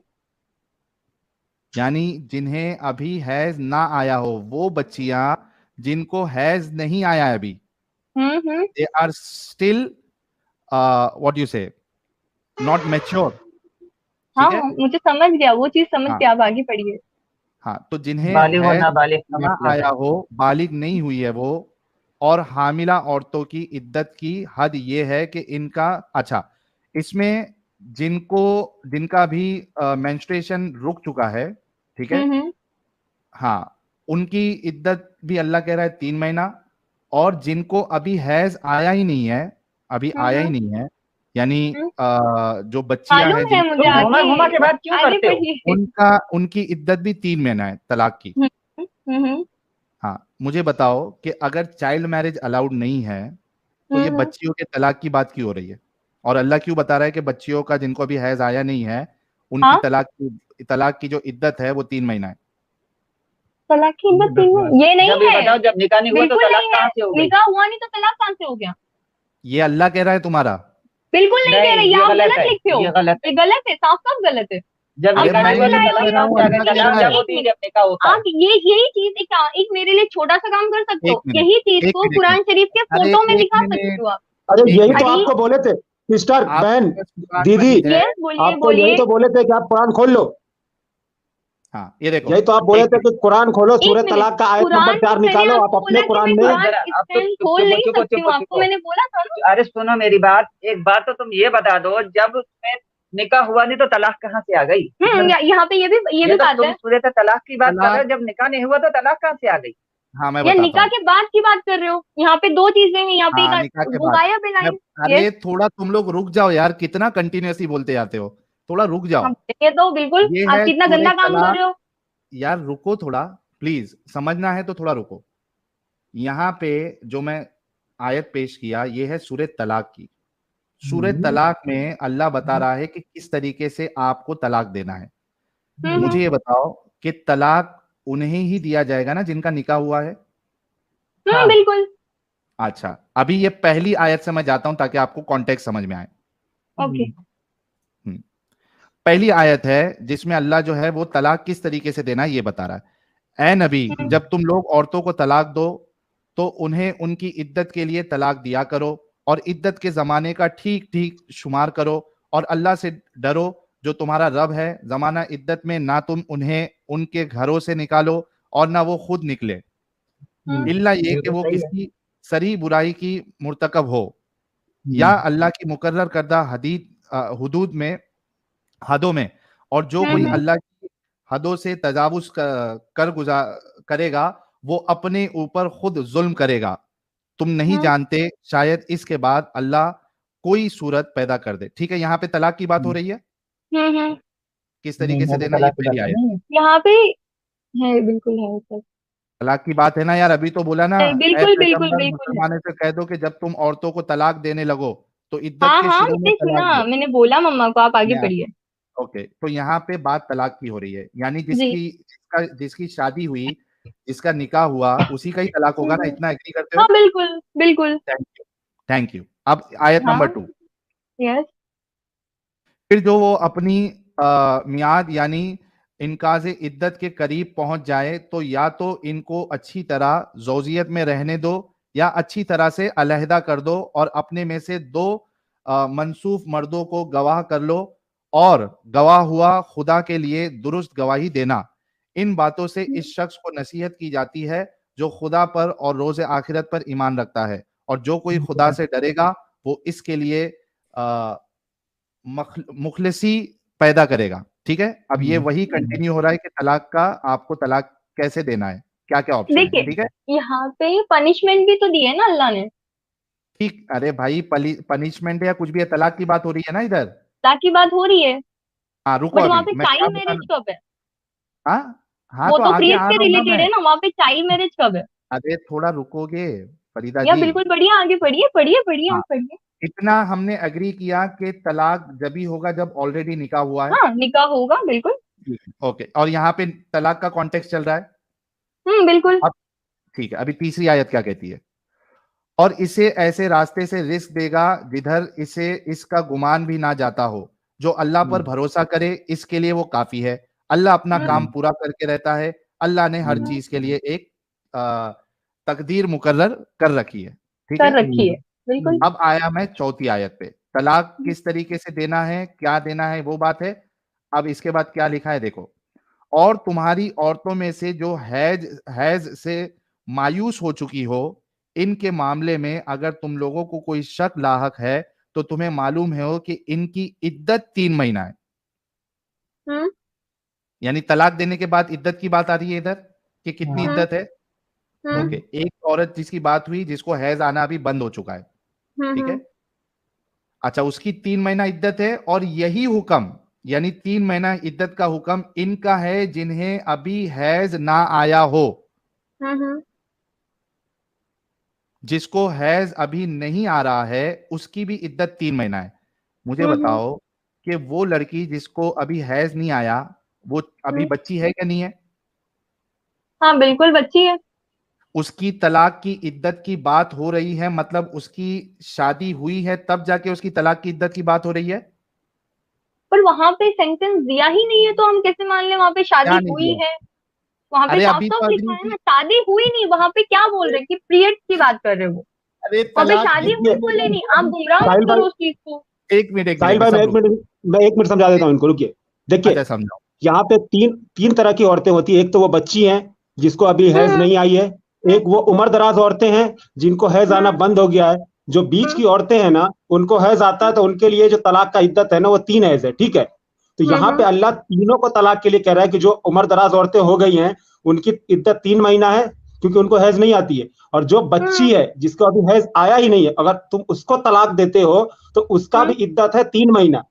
यानी जिन्हें अभी हैज ना आया हो, वो बच्चियां जिनको हैज नहीं आया है अभी, hmm. They are still what you say, not mature, हाँ ठीक है? हाँ, मुझे समझ गया, वो चीज समझ हाँ गया, आप आगे पढ़िए। हाँ, तो जिन्हें बालिग और हैज नाबालिग का ना मतलब आया है। हो, बालिग नहीं हुई है वो, और हामिला औरतों की इद्दत की हद ये है कि इनका, अच्छा, इसमें जिनको जिनका भी मेंस्ट्रुएशन रुक चुका है, ठीक है, हम्म। हाँ, उनकी इद्दत भी अल्लाह कह रहा है 3 महीना। और जिनको अभी हैज आया ही नहीं है, अभी आया ही हम्म नहीं है, यानी हम्म। जो बच्चियां मालूम हैं है जिनको मुझे, तुम हैज, घुमा घुमा के आगे बात क्यों आगे करते हो? पढ़िए। उनकी इद्दत भी 3 महीना है तलाक की। हम्म हम्म हाँ, मुझे बताओ कि अगर चाइल्ड मैरिज अलाउड नहीं है तो ये हम्म। बच्चियों के तलाक की बात क्यों हो रही है? और अल्लाह क्यों बता रहा है कि बच्चियों का जिनको अभी हैज आया नहीं है उनकी हाँ, तलाक की जो इद्दत है वो 3 महीना है। तलाक की इद्दत 3 ये नहीं जब ये है। बताओ, जब निकाह नहीं हुआ तो बिल्कुल तलाक नहीं है। कहाँ से हो गई? निकाह हुआ नहीं तो तलाक कहाँ से हो गया? ये अल्लाह कह रहा है तुम्हारा। बिल्कुल नहीं कह रहे, नहीं, ये ये आप गलत गलत है, लिखते हो। ये गलत ये है। गलत है, साफ साफ गलत है। जब अरे आप निकाह मैं नहीं गलत हुआ ये तो लाए नहीं हो तलाक कह रहा ये। कहाँ हूँ, से आ अल्लाह गई? कह तलाक रहा है। जब एक होती है मिनट, जब निकाह होता है। आप यही चीज एक मेरे लिए छोटा सा काम कर सकते हो, एक मिनट, यही चीज एक को मिनट, कुरान शरीफ के अरे फोटो में एक दिखा सकते मिनट, हो आप। अरे एक यही तो मिनट, हदीस। आपको बोले थे सिस्टर बहन आपके पास कुरान दीदी, मजीद है? यस, बोलिए आपको यही बोलिए। तो बोले थे कि आप कुरान खोल लो। हाँ, ये देखो, यही तो आप बोले एक थे मिनट, कि कुरान खोलो, एक सूरह मिनट, तलाक का आयत नंबर कुरान को 4 मैंने निकालो, आप आपको अपने बोला कि कुरान मैं में। अब कुरान जरा इस अब तो टाइम चुप खोल चुप नहीं चुप सकती चुप हूँ, आपको चुप। मैंने बोला था ना। अरे सुनो मेरी बात, एक बार तो तुम ये बता दो, जब उसमें निकाह हुआ नहीं तो तलाक कहाँ से आ गई? यहाँ पे ये भी ये तो बात तुम है। सूरत तलाक की बात कर रहे तलाक, हो, जब निकाह नहीं हुआ तो तलाक कहाँ से आ गई? हाँ मैं या बताता निकाह हूँ। के बाद की बात कर रहे हो? यहाँ पे दो चीजें हैं, यहाँ पे हाँ, निकाह के वो बाद। गायब है मैं, लाइन। यस। अरे थोड़ा तुम लोग रुक जाओ यार, कितना कंटिन्यूअसली बोलते जाते हो, थोड़ा रुक जाओ। हम ये तो बिल्कुल, ये आप है कितना सूरह गंदा काम कर तलाक। रहे हो। यार रुको थोड़ा, प्लीज, समझना है तो थोड़ा रुको। यहाँ पे जो मैं आयत पेश किया ये है सूरह तलाक की। सूरह तलाक में अल्लाह बता रहा है कि किस तरीके से आपको तलाक देना है। हम्म। मुझे ये बताओ कि तलाक उन्हें ही दिया जाएगा ना जिनका निकाह हुआ है? हाँ। बिल्कुल। अच्छा, अभी ये पहली आयत से मैं जाता हूं ताकि आपको कॉन्टेक्स्ट समझ में आए। ओके। हम्म, पहली आयत है जिसमें अल्लाह जो है वो तलाक किस तरीके से देना है ये बता रहा है। ए नबी, जब तुम लोग औरतों को तलाक दो तो उन्हें उनकी इद्दत के लिए तलाक दिया करो और इद्दत के जमाने का ठीक ठीक शुमार करो और अल्लाह से डरो जो तुम्हारा रब है। जमाना इद्दत में ना तुम उन्हें उनके घरों से निकालो और ना वो खुद निकले, इल्ला ये कि बिल्कुल वो सही है। किसी सरी बुराई की मुर्तकब हो या अल्लाह की मुकर्रर करदा हुदूद में, हदों में, और जो कोई हम्म अल्लाह की हदों से तजावुज कर गुजार करेगा वो अपने ऊपर खुद जुल्म करेगा। तुम नहीं हम्म जानते शायद इसके बाद अल्लाह कोई सूरत पैदा कर दे। ठीक है, यहाँ पे तलाक की बात हो रही है, हम्म। किस तरीके से यहाँ पे देना, ये तलाक की पहली बात आयत। नहीं है। यहाँ पे है, बिल्कुल है सर। तलाक की बात है ना यार, अभी तो बोला ना, नहीं, ऐ बिल्कुल बिल्कुल पैगंबर बिल्कुल है। मुसलमानों से कह दो कि जब तुम औरतों को तलाक देने लगो तो इद्दत हाँ के हाँ, शुरू में मैंने तलाक सुना, दो। मैंने बोला मम्मा को, आप आगे मैं पढ़िए। ओके, तो यहाँ पे बात तलाक की हो रही है, यानी जी। जिसकी शादी हुई, जिसका निकाह हुआ, उसी का ही तलाक होगा ना, हम्म। इतना एग्री करते हाँ हो। बिल्कुल बिल्कुल। Thank you, thank you. अब आयत हाँ। नंबर 2। यस। फिर जो वो अपनी मियाद यानी इनकाज़े इद्दत के करीब पहुंच जाए तो या तो इनको अच्छी तरह ज़ौजियत में रहने दो या अच्छी तरह से अलहदा कर दो और अपने में से 2 मनसूफ मर्दों को गवाह कर लो और गवाह हुआ खुदा के लिए दुरुस्त गवाही देना। इन बातों से इस शख्स को नसीहत की जाती है जो खुदा पर और रोज़ आखिरत पर ईमान रखता है, और जो कोई खुदा से डरेगा वो इसके लिए मुखलिसी पैदा करेगा। ठीक है, अब ये वही कंटिन्यू हो रहा है कि तलाक का, आपको तलाक कैसे देना है, क्या क्या ऑप्शन है। देखिए, ठीक है, यहाँ पे पनिशमेंट भी तो दी है ना अल्लाह ने। ठीक, अरे भाई पनिशमेंट या कुछ भी है, तलाक की बात हो रही है ना इधर। ताकि बात हो रही है। हाँ रुको, बट वहां अभी पे मैं क्या चाइल्ड मैरिज बताना। कब है? हाँ हाँ, वो तो तो आगे क्रिएट आ से रहा हूँ ना रिलेटेड मैं। है ना, वहां पे चाइल्ड मैरिज कब है? अरे थोड़ा रुकोगे फरीदा या जी। बिल्कुल, बढ़िए, आगे पढ़िए पढ़िए पढ़िए, हाँ, आप पढ़िए। इतना हमने एग्री किया कि तलाक जभी होगा जब ऑलरेडी निकाह हुआ है। हाँ, निकाह होगा बिल्कुल। ठीक है, ओके, और यहाँ पे तलाक का कॉन्टेक्स्ट चल रहा है। बिल्कुल। अब ठीक है, अभी तीसरी आयत क्या कहती है। और इसे ऐसे रास्ते से रिस्क देगा जिधर इसे इसका गुमान भी ना जाता हो। जो अल्लाह पर भरोसा करे इसके लिए वो काफी है। अल्लाह अपना काम पूरा करके रहता है। अल्लाह ने हर चीज के लिए एक तकदीर मुकर्रर कर रखी है। ठीक कर है, रखी है, बिल्कुल। अब आया मैं चौथी आयत पे। तलाक किस तरीके से देना है, क्या देना है, वो बात है। अब इसके बाद क्या लिखा है देखो। और तुम्हारी औरतों में से जो हैज से मायूस हो चुकी हो, इनके मामले में अगर तुम लोगों को कोई शक लाहक है तो तुम्हें मालूम है कि इनकी इद्दत 3 महीना है। हम्म यानी तलाक देने के बाद इद्दत की बात आ रही है इधर कि कितनी हम्म इद्दत है। ओके, एक औरत जिसकी बात हुई जिसको हैज आना अभी बंद हो चुका है। ठीक है, हम्म अच्छा, उसकी 3 महीना इद्दत है, और यही हुक्म यानी 3 महीना इद्दत का हुक्म इनका है जिन्हें अभी हैज ना आया हो। हम्म जिसको हैज अभी नहीं आ रहा है उसकी भी इद्दत 3 महीना है। मुझे हम्म बताओ कि वो लड़की जिसको अभी हैज नहीं आया, वो अभी हम्म। बच्ची है क्या नहीं है। हाँ बिल्कुल, बच्ची है। उसकी तलाक की इद्दत की बात हो रही है, मतलब उसकी शादी हुई है तब जाके उसकी तलाक की इद्दत की बात हो रही है। पर वहां पे सेंटेंस दिया ही नहीं है, तो हम कैसे मान ले वहां पे क्या शादी नहीं हुई दिया। है? वहां पे अरे साफ अभी साफ तो लिखा अग्री है की। ना, शादी हुई नहीं, वहां पे क्या बोल रहे हैं कि पीरियड की बात कर रहे हो। अरे वहां पे तलाक शादी की हुई देखिए बोले नहीं, आप अभी गुमराह मत साहिल भाई, करो उस चीज को। एक मिनट साहिल भाई, सब रुको। मैं एक मिनट समझा देता हूँ इनको, रुकिए। देखिए, अच्छा समझाओ। यहाँ पे तीन तीन तरह की औरतें होती है। एक तो वो बच्ची हैं जिसको अभी हैज हम्म नहीं आई है। एक वो उम्र दराज औरतें हैं जिनको हैज आना हम्म बंद हो गया है। जो बीच हम्म की औरतें हैं ना, उनको हैज आता है, तो उनके लिए जो तलाक का इद्दत है ना, वो 3 हैज है। ठीक है, तो यहाँ पे हम्म अल्लाह तीनों को तलाक के लिए कह रहा है कि जो उम्र दराज औरतें हो गई हैं उनकी इद्दत 3 महीना है, क्योंकि उनको हैज नहीं आती है। और जो बच्ची हम्म है जिसको अभी हैज आया ही नहीं है, अगर तुम उसको तलाक देते हो तो उसका भी हम्म इद्दत है 3 महीना।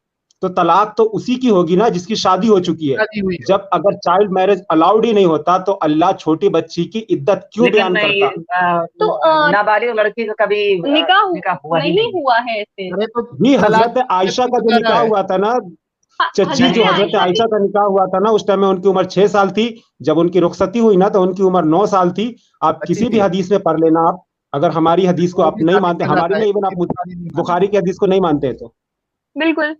तो तलाक तो उसी की होगी ना जिसकी शादी हो चुकी है। शादी हुई हो। जब अगर चाइल्ड मैरिज अलाउड ही नहीं होता तो अल्लाह छोटी बच्ची की इद्दत क्यों लेकिन बयान नहीं, करता। तो नाबालिग लड़की का कभी निकाह हुआ ही नहीं नहीं। हुआ है इससे। अरे तो भी तलाक हजरत आयशा का तो जो कर रहा निकाह है। हुआ था ना, चच्ची, हजरत जो नहीं हजरत नहीं, आयशा की। आयशा का निकाह हुआ था ना, उस टाइम में उनकी उम्र 6 साल थी। जब उनकी रुखसती हुई ना तो उनकी उम्र 9 साल थी। आप बच्ची किसी भी थी। हदीस में पढ़ लेना। आप अगर हमारी हदीस को वो आप भी नहीं साबित मानते, कर रहा हमारी था, नहीं, इवन इसकी आप बुखारी नहीं मानी। बुखारी की हदीस को नहीं मानते हैं तो बिल्कुल।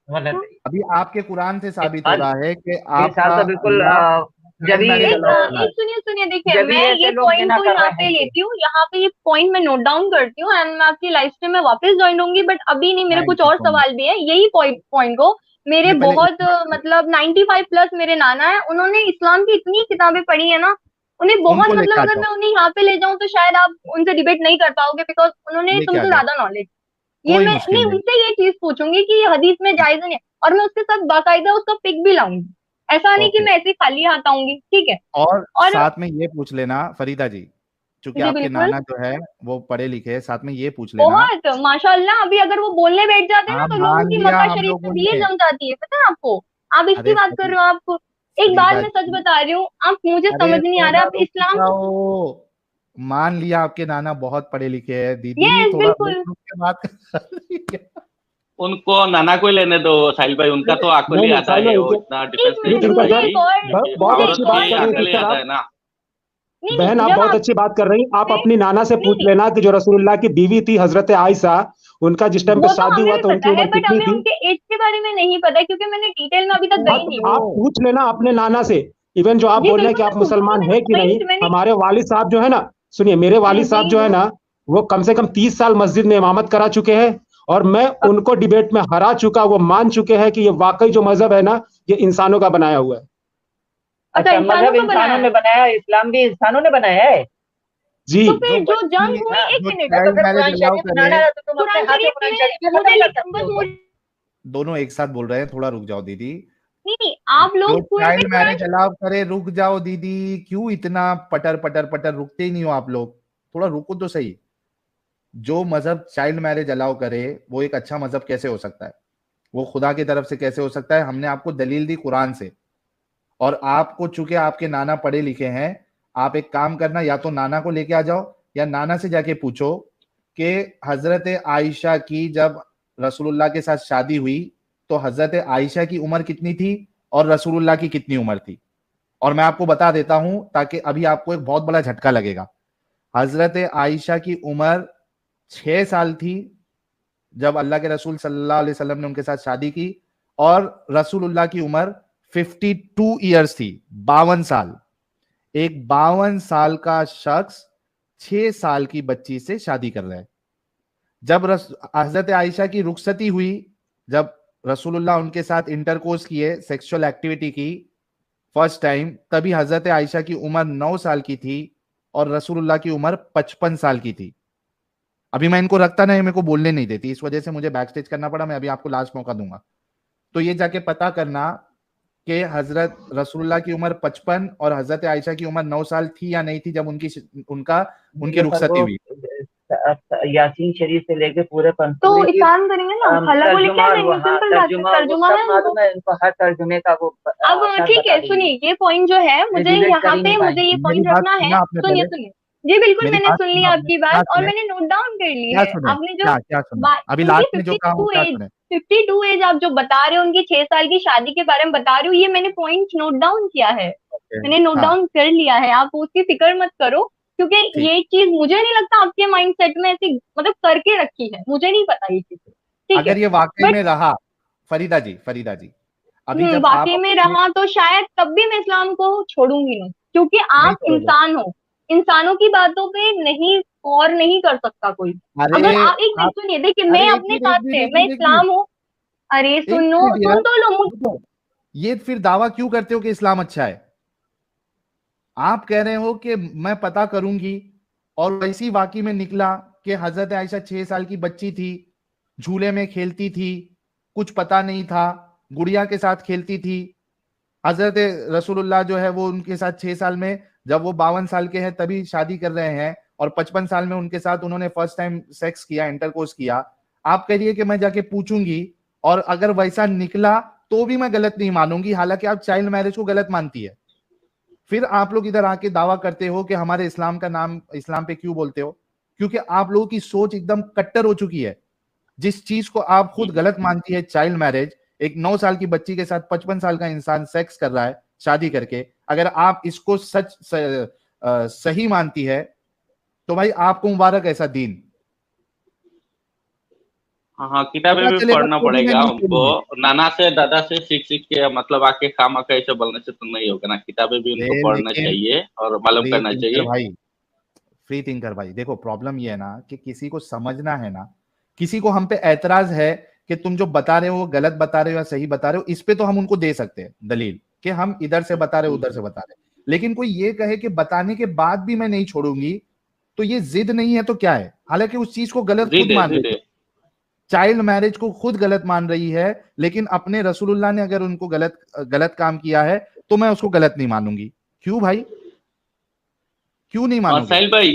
गलत है। अभी आपके कुरान से साबित हो आज रहा है कि ये साल आपका तो बिल्कुल अल्लाह जब चाइल्ड मैरिज ही अलाउ कर रहा है। एक सुनिए सुनिए, देखिए जब ही मैं ऐसे ये लोग पॉइंट जिना को कर यहाँ रहे पे हैं कि लेती हूँ, यहाँ पे ये पॉइंट मैं नोट डाउन करती हूँ, एंड मैं आपकी लाइफ में मैं वापस ज्वाइन होंगी, बट अभी नहीं, मेरे थैंक कुछ यू और सो मच। सवाल भी है। यही पॉइंट को मेरे ये पहले बहुत इस्तेमाल करो। मतलब 95+ मेरे नाना है, उन्होंने इस्लाम की इतनी किताबें पढ़ी है ना, उन्हें बहुत, उनको मतलब लेके आ अगर जाओ, मैं उन्हें यहाँ पे ले जाऊँ तो शायद आप उनसे डिबेट नहीं कर पाओगे, बिकॉज उन्होंने लेके आ तुमसे जाओ, ज्यादा नॉलेज। ये कोई मैं मुश्किल नहीं, नहीं। उनसे ये चीज पूछूंगी कि ये हदीस में जायज नहीं है, और मैं उसके साथ बाकायदा उसका पिक भी लाऊंगी। ऐसा नहीं कि ओके, मैं ऐसे खाली हाथ आऊंगी, ठीक है। और और साथ में ये पूछ लेना फरीदा जी क्योंकि जी आपके बिल्कुल, नाना जो है वो पढ़े लिखे हैं, साथ में ये पूछ लेना। बहुत माशाल्लाह। अभी अगर वो बोलने बैठ जाते हैं ना हाँ, तो लोगों मान की लिया मक्का हम शरीफ में लोगों भीड़ ने। जम जाती है, पता है आपको? आप इसकी अरे बात कर रहे हो, आप एक बात फरीदा मैं सच जी, बता रही हूँ, आप मुझे अरे समझ नहीं आ रहा, थोड़ा आप रुक इस्लाम को। जाओ। मान लिया आपके नाना बहुत पढ़े लिखे हैं, दीदी यस थोड़ा रुक बिल्कुल। रुक के बात कर। उनको नाना को ही लेने दो साहिल भाई, उनका तो अकल नहीं ही नहीं आता साहिल है, भाई, वो इतना डिफेंस एक नहीं प्रीत मिनट, कर इनका मुझे क्या एक पाएगी। और बहुत मुझे अच्छी एक औरत बात और की कर रही है अकल ही सिस्टर आता आप। है ना। नहीं बहन नहीं, आप जब बहुत आप अच्छी बात कर रही, आप से अपनी नाना से पूछ नहीं, लेना कि जो रसूलुल्लाह की बीवी थी हजरत आयशा, उनका जिस टाइम पे वो तो शादी हमें हुआ भी तो पता उनकी है, उम्र बट कितनी हमें थी? उनके एज के बारे में नहीं पता है, क्योंकि मैंने डिटेल में अभी तक हाँ गई नहीं तो हूँ। आप पूछ लेना अपने नाना से। इवन जो आप जी बोल रहे हैं बिल्कुल, कि मैं आप पूछूंगी, मुसलमान मैंने है कि नहीं, पॉइंट मैंने। हमारे वालिद साहब जो है ना, सुनिए, मेरे वालिद साहब जी जो है बोल। ना, वो कम से कम 30 साल मस्जिद में इमामत करा चुके हैं, और मैं उनको डिबेट में हरा चुका। वो मान चुके हैं कि ये वाकई जो मजहब है ना, ये इंसानों का बनाया हुआ है। अच्छा, अच्छा, इंसानों मजहब का बनाया इंसानों है? ने बनाया, इस्लाम भी इंसानों ने बनाया है। जी। तो जो फिर जो बच्ची, जंग हुई, हाँ, एक जो मिनट, तो चाइल्ड फिर मैरिज कुरान अलाउ शरीफ करे। बनाना है तो तुम अपने कुरान हाथों शरीफ कुरान में शरीफ में मुझे खत्म ये कर सकते बस हो मुझे तो। दोनों एक साथ बोल रहे हैं, थोड़ा रुक जाओ दीदी। नहीं नहीं, आप जो लोग पूरे में चाइल्ड कुरान मैरिज अलाउ करे, रुक जाओ दीदी, क्यों इतना पटर पटर पटर, रुकते ही नहीं हो आप लोग, थोड़ा रुको तो सही। जो मजहब चाइल्ड मैरिज अलाउ करे वो एक अच्छा मजहब कैसे हो सकता है? वो खुदा की तरफ से कैसे हो सकता है? हमने आपको दलील दी कुरान से। और आपको, चूंकि आपके नाना पढ़े लिखे हैं, आप एक काम करना, या तो नाना को लेके आ जाओ या नाना से जाके पूछो कि हजरत आयशा की जब रसूलुल्लाह के साथ शादी हुई तो हजरत आयशा की उम्र कितनी थी और रसूलुल्लाह की कितनी उम्र थी। और मैं आपको बता देता हूं ताकि अभी आपको एक बहुत बड़ा झटका लगेगा। हजरत आयशा की उम्र 6 साल थी जब अल्लाह के रसूल सल्लल्लाहु अलैहि वसल्लम ने उनके साथ शादी की, और रसूलुल्लाह की उम्र 52 ईयर्स थी, 52 साल। एक 52 साल का शख्स 6 साल की बच्ची से शादी कर रहा है। जब हजरत आयशा की रुखसती हुई, जब रसूलुल्लाह उनके साथ इंटरकोर्स किए, सेक्सुअल एक्टिविटी की फर्स्ट टाइम, तभी हजरत आयशा की उम्र 9 साल की थी और रसूलुल्लाह की उम्र 55 साल की थी। अभी मैं इनको रखता नहीं, मेरे को बोलने नहीं देती, इस वजह से मुझे बैक स्टेज करना पड़ा। मैं अभी आपको लास्ट मौका दूंगा, तो ये जाके पता करना कि हजरत रसूलुल्लाह की उम्र 55 और हजरत आयशा की उम्र 9 साल थी या नहीं थी जब उनकी सर रुखसती वो हुई। यासीन शरीफ से लेके पूरे तो पंखुड़ी एक की काम करेंगे ना, खाला को लेके तर्जुमा, आ और जाएंगे, वहाँ सिंपल बात है, तर्जुमा और वो तर्जुमा सब है उनको। मालूम है इनको, हर तर्जुमे का वो अब सर ठीक बता है, देंगे, सुनिए, ये पॉइंट जो है मुझे रेगुलेट कर यहाँ ही पे नहीं मुझे ये पाएंगे। मेरी पॉइंट बात रखना है। सुना आपने सुनिए पहले? सुनिए, जी बिल्कुल, मेरी मैंने बात सुन ली सुना आपने? आपकी क्या बात और सुने? मैंने नोट डाउन कर ली क्या है। सुने? आपने जो क्या क्या सुने? अभी उनकी लास्ट में जो कहा वो 52 क्या एज, सुने? 52 एज आप जो बता रहे हो, उनकी 6 साल की शादी के बारे में बता रहे हो, ये मैंने पॉइंट नोट डाउन किया है, ओके, मैंने नोट हाँ, डाउन कर लिया है, आप उसकी फिक्र मत करो। क्योंकि ठीक। ये चीज मुझे नहीं लगता आपके माइंड सेट में ऐसी मतलब करके रखी है, मुझे नहीं पता ये चीज, ठीक है? अगर ये वाकई बट में रहा, फरीदा जी, अभी जब आप वाकई में अपने, रहा तो शायद तब भी मैं इस्लाम को छोड़ूंगी नहीं, क्योंकि नहीं आप छोड़ोगे? इंसान हो, इंसानों की बातों पे नहीं और नहीं कर सकता कोई। अरे अगर आप एक मिनट आप, सुनिए, देखिए अरे मैं एक अपने मिनट साथ एक मिनट से, एक मैं मिनट एक मिनट इस्लाम हूँ। अरे एक सुनो, मिनट यार, सुन तो लो रुको। ये फिर दावा क्यों करते हो कि इस्लाम अच्छा है? आप कह रहे हो कि मैं पता करूंगी, और वैसी वाकई में निकला कि हजरत आयशा 6 साल की बच्ची थी, झूले में खेलती थी, कुछ पता नहीं था, गुड़िया के साथ खेलती थी। हजरत रसूलुल्लाह जो है वो उनके साथ 6 साल में, जब वो 52 साल के हैं तभी शादी कर रहे हैं, और 55 साल में उनके साथ उन्होंने फर्स्ट टाइम सेक्स किया, इंटरकोर्स किया। आप कह रही है कि मैं जाके पूछूंगी, और अगर वैसा निकला तो भी मैं गलत नहीं मानूंगी, हालांकि आप चाइल्ड मैरिज को गलत मानती है। फिर आप लोग इधर आके दावा करते हो कि हमारे इस्लाम का नाम, इस्लाम पे क्यों बोलते हो? क्योंकि आप लोगों की सोच एकदम कट्टर हो चुकी है। जिस चीज को आप खुद गलत मानती है, चाइल्ड मैरिज, एक 9 साल की बच्ची के साथ 55 साल का इंसान सेक्स कर रहा है शादी करके, अगर आप इसको सही मानती है तो भाई आपको मुबारक ऐसा दीन। हाँ, किताबें पता भी चलेगा पढ़ना तो भी मैं पड़ेगा नहीं उनको। छोड़ूंगी। नाना से दादा से सीख सीख के मतलब आके खामा का ऐसे बोलने से तो नहीं होगा ना, किताबें भी उनको पढ़ना लेकिन चाहिए और मालूम फ्री करना थिंकर चाहिए। भाई, फ्री थिंकर भाई, देखो प्रॉब्लम ये है ना कि किसी को समझना है ना, किसी को हम पे ऐतराज है कि तुम जो बता रहे हो वो गलत बता रहे हो या सही बता रहे हो, इस पे तो हम उनको दे सकते हैं दलील कि हम इधर से बता रहे हो उधर से बता रहे हैं। लेकिन कोई ये कहे कि बताने के बाद भी मैं नहीं छोड़ूंगी, तो ये जिद नहीं है तो क्या है? हालांकि उस चीज को गलत खुद जिद है, मान रही जिद है, है। चाइल्ड मैरिज को खुद गलत मान रही है, लेकिन अपने रसूलुल्लाह ने अगर उनको गलत गलत काम किया है तो मैं उसको गलत नहीं मानूंगी। क्यों भाई? क्यों नहीं और मानोगे? साहिल भाई,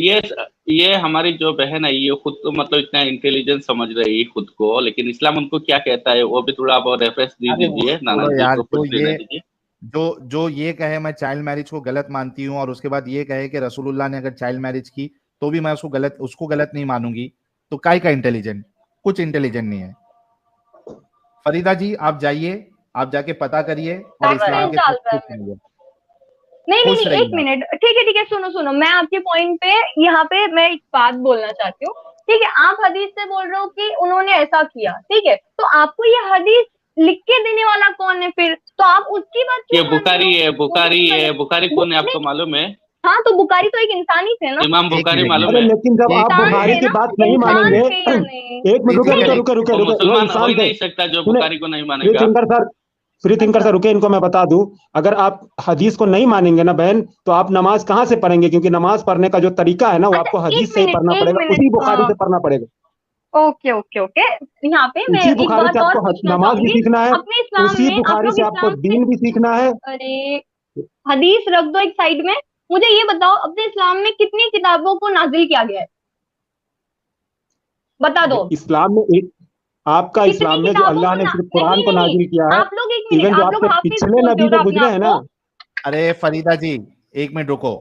ये हमारी जो बहन है, ये खुद तो मतलब इतना इंटेलिजेंट समझ रही है खुद को, लेकिन इस्लाम उनको क्या कहता है वो भी थोड़ा आप रेफरेंस दे अरे वो दीजिए, नाना छोड़ो जी यार, को जो कुछ लेने ये दीजिए। जो ये कहे मैं चाइल्ड मैरिज को गलत मानती हूँ और उसके बाद ये कहे कि रसूलुल्लाह ने अगर चाइल्ड मैरिज की तो भी मैं उसको गलत नहीं मानूंगी, तो काय का इंटेलिजेंट? कुछ इंटेलिजेंट नहीं है। फरीदा जी आप जाइए, आप जाके पता करिए और इस्लाम एक्सेंट के साथ डाल रहा है खुश मेरे। रहिए, नहीं नहीं खुश नहीं, एक रहिए आप। मिनट, ठीक है सुनो सुनो, मैं आपके पॉइंट पे यहाँ पे मैं एक बात बोलना चाहती हूँ। ठीक है, आप हदीस से बोल रहे हो कि उन्होंने ऐसा किया, ठीक है, तो आपको ये हदीस लिख के देने वाला कौन है फिर? तो आप उसकी बात ये क्यों मान रहे हो? मुझे बुखारी तो है, समझ बुखारी कौन है आपको नहीं। मालूम है? हाँ, तो बुखारी तो एक इंसान ही थे ना। इमाम एक बुखारी मिनट मालूम अरे है? लेकिन जब आप इंसान बुखारी थे की ना, बात नहीं इंसान मानेंगे, थे या नहीं? एक मिनट रुके ठीक है, रुके लेकिन रुके रुके वो रुके, वो मुसलमान हो इंसान ही थे। नहीं सकता जो सुने, बुखारी को नहीं फ्री मानेगा। थिंकर सर, फ्री थिंकर अच्छा, सर रुके, इनको मैं बता दूं, अगर आप हदीस को नहीं मानेंगे ना बहन, तो आप नमाज कहाँ से पढ़ेंगे? क्योंकि नमाज पढ़ने का जो तरीका है ना, वो अच्छा, आपको हदीस से ही पढ़ना एक पड़ेगा, मिनट, उसी बुखारी से पढ़ना पड़ेगा। Okay okay okay. यहाँ पे मैं उसी एक बुखारी बात से और आपको पूछना नमाज भी चाहूंगी। सीखना है, अपने इस्लाम उसी में आप बुखारी लोग से आपको इस्लाम में, दीन भी सीखना है। अरे हदीस रख दो एक साइड में, मुझे ये बताओ अपने इस्लाम में कितनी किताबों को नाजिल किया गया है? बता दो। इस्लाम में एक, आपका कितनी इस्लाम में जो किताबों अल्लाह को ने ना, सिर्फ कुरान नहीं को नहीं, नाजिल किया है, आप लोग एक मिनट, इवन जो आप लोग आपके हाफिज पिछले बोलते नबी हो ना जो अपने गुजरे आप हैं को। ना, अरे फरीदा जी एक मिनट रुको।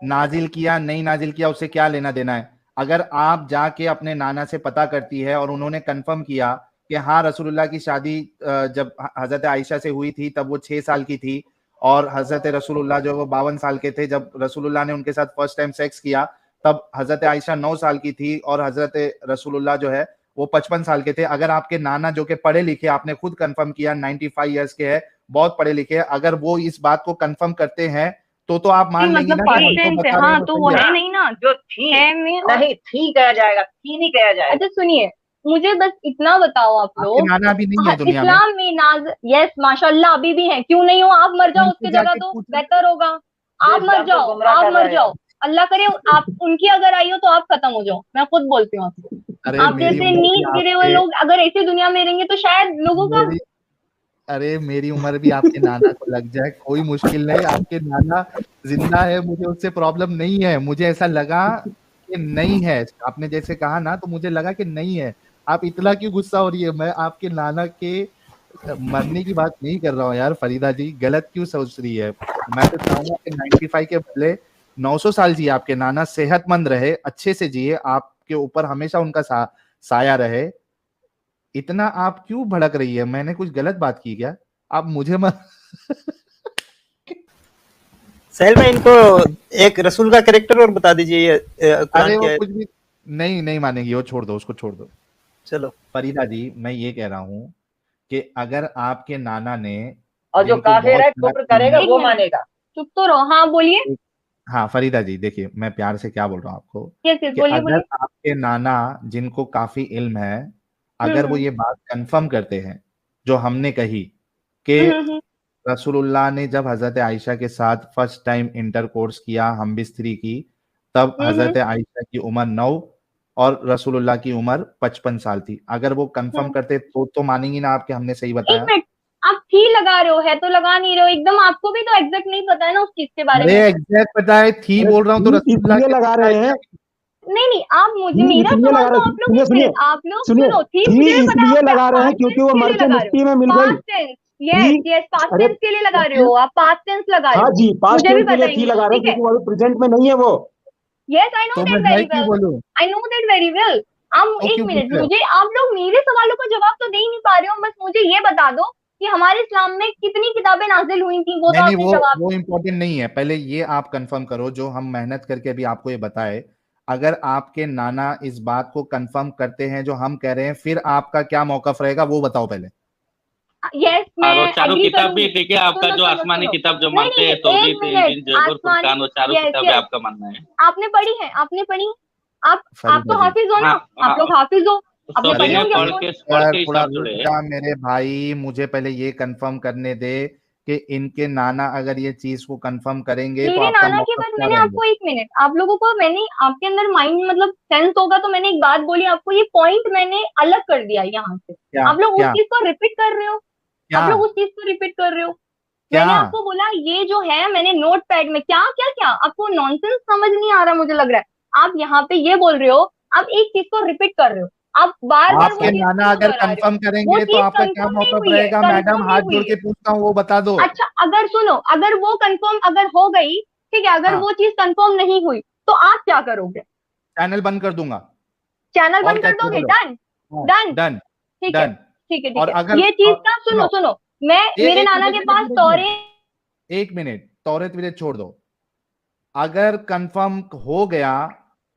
नाजिल किया नहीं नाजिल किया उससे क्या लेना देना है? अगर आप जाके अपने नाना से पता करती है और उन्होंने कंफर्म किया कि हाँ रसूलुल्लाह की शादी जब हजरत आयशा से हुई थी तब वो 6 साल की थी, और हजरत रसूलुल्लाह जो वो 52 साल के थे जब रसूलुल्लाह ने उनके साथ फर्स्ट टाइम सेक्स किया, तब हजरत आयशा 9 साल की थी और हजरत रसूलुल्लाह जो है वो 55 साल के थे। अगर आपके नाना जो कि पढ़े लिखे, आपने खुद कंफर्म किया 95 ईयर्स के है, बहुत पढ़े लिखे, अगर वो इस बात को कंफर्म करते हैं तो आप नहीं, मान लेंगी मतलब ना कि फर्स्ट हम जो टाइम से, बता रहे हैं हाँ वो तो सही वो है। है नहीं ना, जो थी है में और नहीं थी कहा जाएगा, थी नहीं कहा जाएगा। अच्छा सुनिए, मुझे बस इतना बताओ आप आपके लोग। नाना अभी नहीं हाँ, है दुनिया में? इस्लाम में नाज, यस माशाल्लाह अभी भी है, क्यों नहीं हो? आप मर जाओ उनसे उसकी जगह जाके तो पूछो। बेहतर होगा। जो आप मर इस्लाम को जाओ, गुमराह आप कर मर रहे जाओ, हैं। अल्लाह करे आप उनकी अगर आई हो तो आप खत्म हो जाओ, मैं खुद बोलती हूँ आपको। अरे आप मेरी जैसे उम्र भी नीच गिरे हुए आपके, लोग अगर ऐसी दुनिया में रहेंगे तो शायद लोगों का। मेरी अरे मेरी उम्र भी आपके नाना को लग जाए, कोई मुश्किल नहीं। आपके नाना जिंदा है, मुझे उससे प्रॉब्लम नहीं है। मुझे ऐसा लगा कि नहीं है, आपने जैसे कहा ना तो मुझे लगा कि नहीं है। आप इतना क्यों गुस्सा हो रही है? मैं आपके नाना के मरने की बात नहीं कर रहा हूँ यार। फरीदा जी गलत क्यों सोच रही है? मैं तो चाहूंगा कि 95 के बदले 900 साल जिए आपके नाना, सेहतमंद रहे, अच्छे से जिए, आपके ऊपर हमेशा उनका साया रहे। इतना आप क्यों भड़क रही है? मैंने कुछ गलत बात की क्या? आप मुझे मत साहिल भाई, इनको एक रसूल का कैरेक्टर और बता दीजिए, ये कुरान अरे वो के। कुछ भी नहीं मानेगी, वो छोड़ दो, उसको छोड़ दो। चलो, फरीदा जी मैं ये कह रहा हूँ कि अगर आपके नाना ने, और जो जिनको काफिर बहुत है ज्यादा कुफ्र इल्म करेगा है, एक वो मिनट, मानेगा। चुप तो रहो, हाँ बोलिए। हाँ फरीदा जी देखिए मैं प्यार से क्या बोल रहा हूँ आपको, यस यस, कि बोलिए अगर बोलिए। आपके नाना जिनको काफी इल्म है, अगर वो हम्म ये बात कंफर्म करते हैं जो हमने कही कि हम्म हम्म रसूलुल्लाह ने जब हजरत आयशा के साथ फर्स्ट टाइम इंटरकोर्स किया, हम बिस्तरी की, तब हम्म हम्म हजरत आयशा की उम्र 9 और रसूलुल्लाह की उम्र 55 साल थी। अगर वो कंफर्म हम्म। करते तो मानेंगी ना आप कि हमने सही एक बताया? मिनट, आप थी लगा रहे हो, है तो लगा नहीं रहे हो एकदम, आपको भी तो एग्जैक्ट नहीं पता है ना उस चीज के बारे अरे में। एग्जैक्ट पता है, थी अरे बोल रहा हूँ तो रसूलुल्लाह इसलिए के लगा बाद रहे आयशा हैं, की। नहीं नहीं, आप मुझे, थी मेरा इसलिए सवाल लगा तो रहे आप हैं। लोग, सुनिए एक सुनिए मिनट, आप लोग सुनिए, सुनो, थी थी मुझे भी पता है, इसलिए आप क्या लगा रहे हैं पास्ट क्योंकि टेंस वो के मर लिए के लगा रहे हो? मिट्टी में मिल गई पास्ट टेंस, थी। यस यस, पास्ट अरे टेंस के लिए लगा रहे हो, आप पास्ट टेंस लगा रहे हाँ हो, जी, पास्ट मुझे भी टेंस के पता लिए है थी इंग्लिश, लगा रहे हैं ठीक है। क्योंकि वो अभी प्रेजेंट में नहीं है वो। यस आई नो तो मैं दैट है वेरी क्यों वेल, बोलूं? I know that very well. आप तो एक क्यों पूछ मिनट, रहे हो? मुझे आप लोग मेरे सवालों का जवाब तो दे ही नहीं पा रहे हो, बस मुझे ये बता दो कि हमारे इस्लाम में कितनी किताबें नाजिल हुई थी, वो तो नहीं आपने जवाब। वो इम्पोर्टेंट नहीं है, पहले ये आप कंफर्म करो जो हम मेहनत करके अभी आपको ये बताए। अगर आपके नाना इस बात को कंफर्म करते हैं जो हम कह रहे हैं, फिर आपका क्या मौकफ रहेगा वो बताओ पहले। यस, मैं और वो चारों एग्री किताब भी करूंगी। ठीक है आपका, सुनो जो सुनो आसमानी सुनो, किताब जो नहीं मानते नहीं हैं, नहीं, एक तौरीत, मिनट, इंजील, जबूर, आसमानी, फुरकान, वो चारों यस किताबें यस, आपका मानना है? आपने पढ़ी है, आपने पढ़ी है? आप फरीदा तो जी हाफिज हो ना, हाँ आप हाँ, लोग हाफिज हो, आपने सभी पढ़ी अरे ने होंगी पढ़ ऑफकोर्स। के थोड़ा हिसाब रुक जुड़े हैं। जा मेरे भाई, मुझे पहले ये कंफर्म करने दे कि इनके नाना अगर ये चीज को कंफर्म करेंगे तो मेरे आपका नाना के मौकफ बाद क्या मैंने रहेगा? आपको, एक मिनट, आप लोगों को मैंने आपके अंदर माइंड मतलब सेंस होगा तो मैंने एक बात बोली आपको, ये पॉइंट मैंने अलग कर दिया यहाँ से, क्या आप लोग उस क्या चीज को रिपीट कर रहे हो, क्या? आप लोग उस चीज को रिपीट कर रहे हो। क्या? मैंने आपको बोला ये जो है, मैंने नोट पैड में क्या क्या क्या, आपको नॉनसेंस समझ नहीं आ रहा मुझे लग रहा है। आप यहाँ पे ये बोल रहे हो, आप एक चीज को रिपीट कर रहे हो, आप बार बार वो आपके चीज नाना क्यों अगर दोहरा रहे हो? कंफर्म वो करेंगे तो चीज आपका क्या कंफर्म नहीं मौकफ हुई है, रहेगा? कंफर्म मैडम, नहीं हाथ हुई जोड़ है। के पूछता हूँ, वो बता दो। अच्छा, अगर सुनो, अगर वो कंफर्म अगर हो गई, ठीक है, अगर हाँ, वो चीज कंफर्म नहीं हुई तो आप क्या करोगे? चैनल बंद कर दूंगा। चैनल और बंद क्या कर दोगे? बोलो? डन, हाँ, डन, डन, ठीक है, डन। ठीक है, ठीक और है। अगर ये चीज का सुनो सुनो, सुनो, मैं ये मेरे एक नाना मिनट, के एक पास मिनट, तौरे, एक मिनट, तौरेत विरेत छोड़ दो। अगर कंफर्म हो गया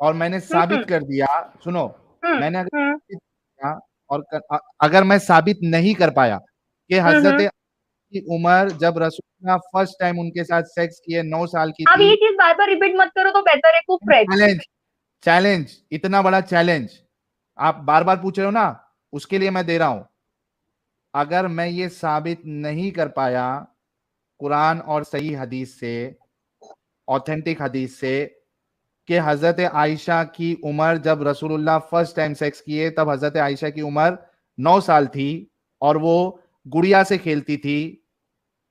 और मैंने साबित कर दिया, सुनो, मैंने अगर हम्म, साबित किया और अगर मैं साबित नहीं कर पाया कि हजरत की उम्र जब रसूलुल्लाह फर्स्ट टाइम उनके साथ सेक्स किए 9 साल की अब थी। ये चीज बार बार रिपीट मत करो तो बेहतर है, कुफ्र है। चैलेंज, चैलेंज, इतना बड़ा चैलेंज आप बार बार पूछ रहे हो ना, उसके लिए मैं दे रहा हूं। अगर मैं ये साबित नहीं कर पाया कुरान और सही हदीस से, ऑथेंटिक हदीस से, कि हजरत आयशा की उम्र जब रसूलुल्लाह फर्स्ट टाइम सेक्स किए तब हजरत आयशा की उम्र 9 साल थी और वो गुड़िया से खेलती थी,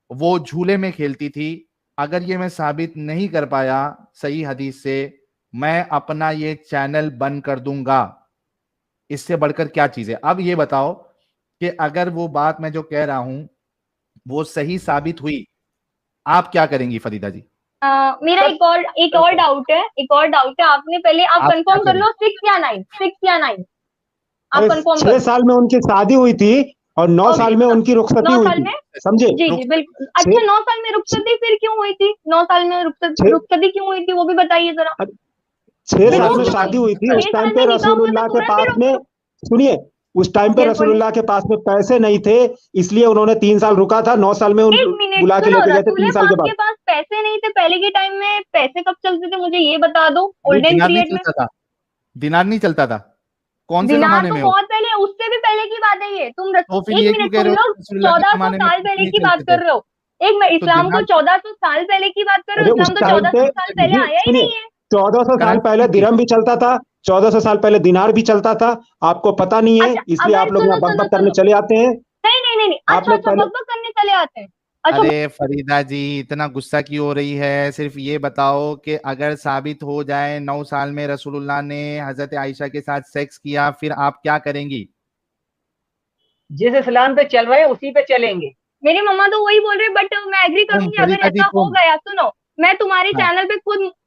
वो झूले में खेलती थी, अगर ये मैं साबित नहीं कर पाया सही हदीस से, मैं अपना ये चैनल बंद कर दूंगा। इससे बढ़कर क्या चीज है? अब ये बताओ कि अगर वो बात मैं जो कह रहा हूं वो सही साबित हुई, आप क्या करेंगी फरीदा जी? मेरा एक और डाउट है, एक और डाउट है। आपने पहले आप आप क्या कंफर्म कर करेंगे? लो, 6 या 9, 6 या 9, आप अरे कंफर्म 6 कर लो। साल में उनकी शादी हुई थी और 9 ओके, साल में उनकी रुखसती 9 हुई साल थी, में, समझे? जी रुक, जी बिल्कुल। छह अच्छा, 9 साल में रुखसती फिर क्यों हुई थी? 9 साल में रुखसती, छह रुखसती क्यों हुई थी वो भी बताइए जरा। 6 फिर साल वो में क्यों हुई? शादी हुई थी। उस 6 टाइम साल पे में निकाह हुए तो रसूलुल्लाह के तुरंत ही पास रुक में, दो। सुनिए, उस टाइम पे यस, बोलिए। रसूलुल्लाह के पास में पैसे नहीं थे, इसलिए उन्होंने 3 साल रुका था। 9 साल में उन एक मिनट बुला के सुनो, लेके गए थे रसूल 3 साल पाक के के बाद। पास पैसे नहीं थे पहले के टाइम में? पैसे कब चलते थे मुझे ये बता दो, नहीं, ओल्डन दिनार नहीं पीरियड में। चलता था, दिनार नहीं चलता था। कौन से दिनार जमाने तो में हो? बहुत पहले, उससे भी पहले की बात है ये। तो फिर एक ये क्यों मिनट, कह तुम रहे हो लोग कि रसूलुल्लाह के 1400 जमाने में साल दिनार पहले नहीं की बात चलते थे? कर रहे हो। एक मिनट, तो इस्लाम को दिनार 1400 साल पहले की बात कर रहे अरे हो? उस इस्लाम तो टाइम 1400 पे, साल पहले आया ही सुनिए, नहीं है। 1400 साल पहले करेंट दिरहम भी चलता था, 1400 साल पहले दिनार भी चलता था। आपको पता नहीं है, अच्छा, इसलिए अगर आप लोग सुनो यहाँ सुनो बकबक करने सुनो, चले आते हैं। नहीं नहीं नहीं नहीं, आप अच्छा लोग अच्छा, पहले, बकबक करने चले आते हैं। अच्छा, अरे फरीदा जी, इतना गुस्सा क्यों हो रही है? सिर्फ ये बताओ कि अगर साबित हो जाए 9 साल में रसूलुल्लाह ने हजरत आयशा के साथ सेक्स किया, फिर आप क्या करेंगी? जिस इस्लाम पे चल रहे हैं उसी पे चलेंगे। मेरी मम्मा तो वही बोल रही है, बट मैं एग्री तुम करूंगी अगर फरीदा जी, ऐसा हो तुम, गया। सुनो, मैं तुम्हारे हाँ, चैनल पे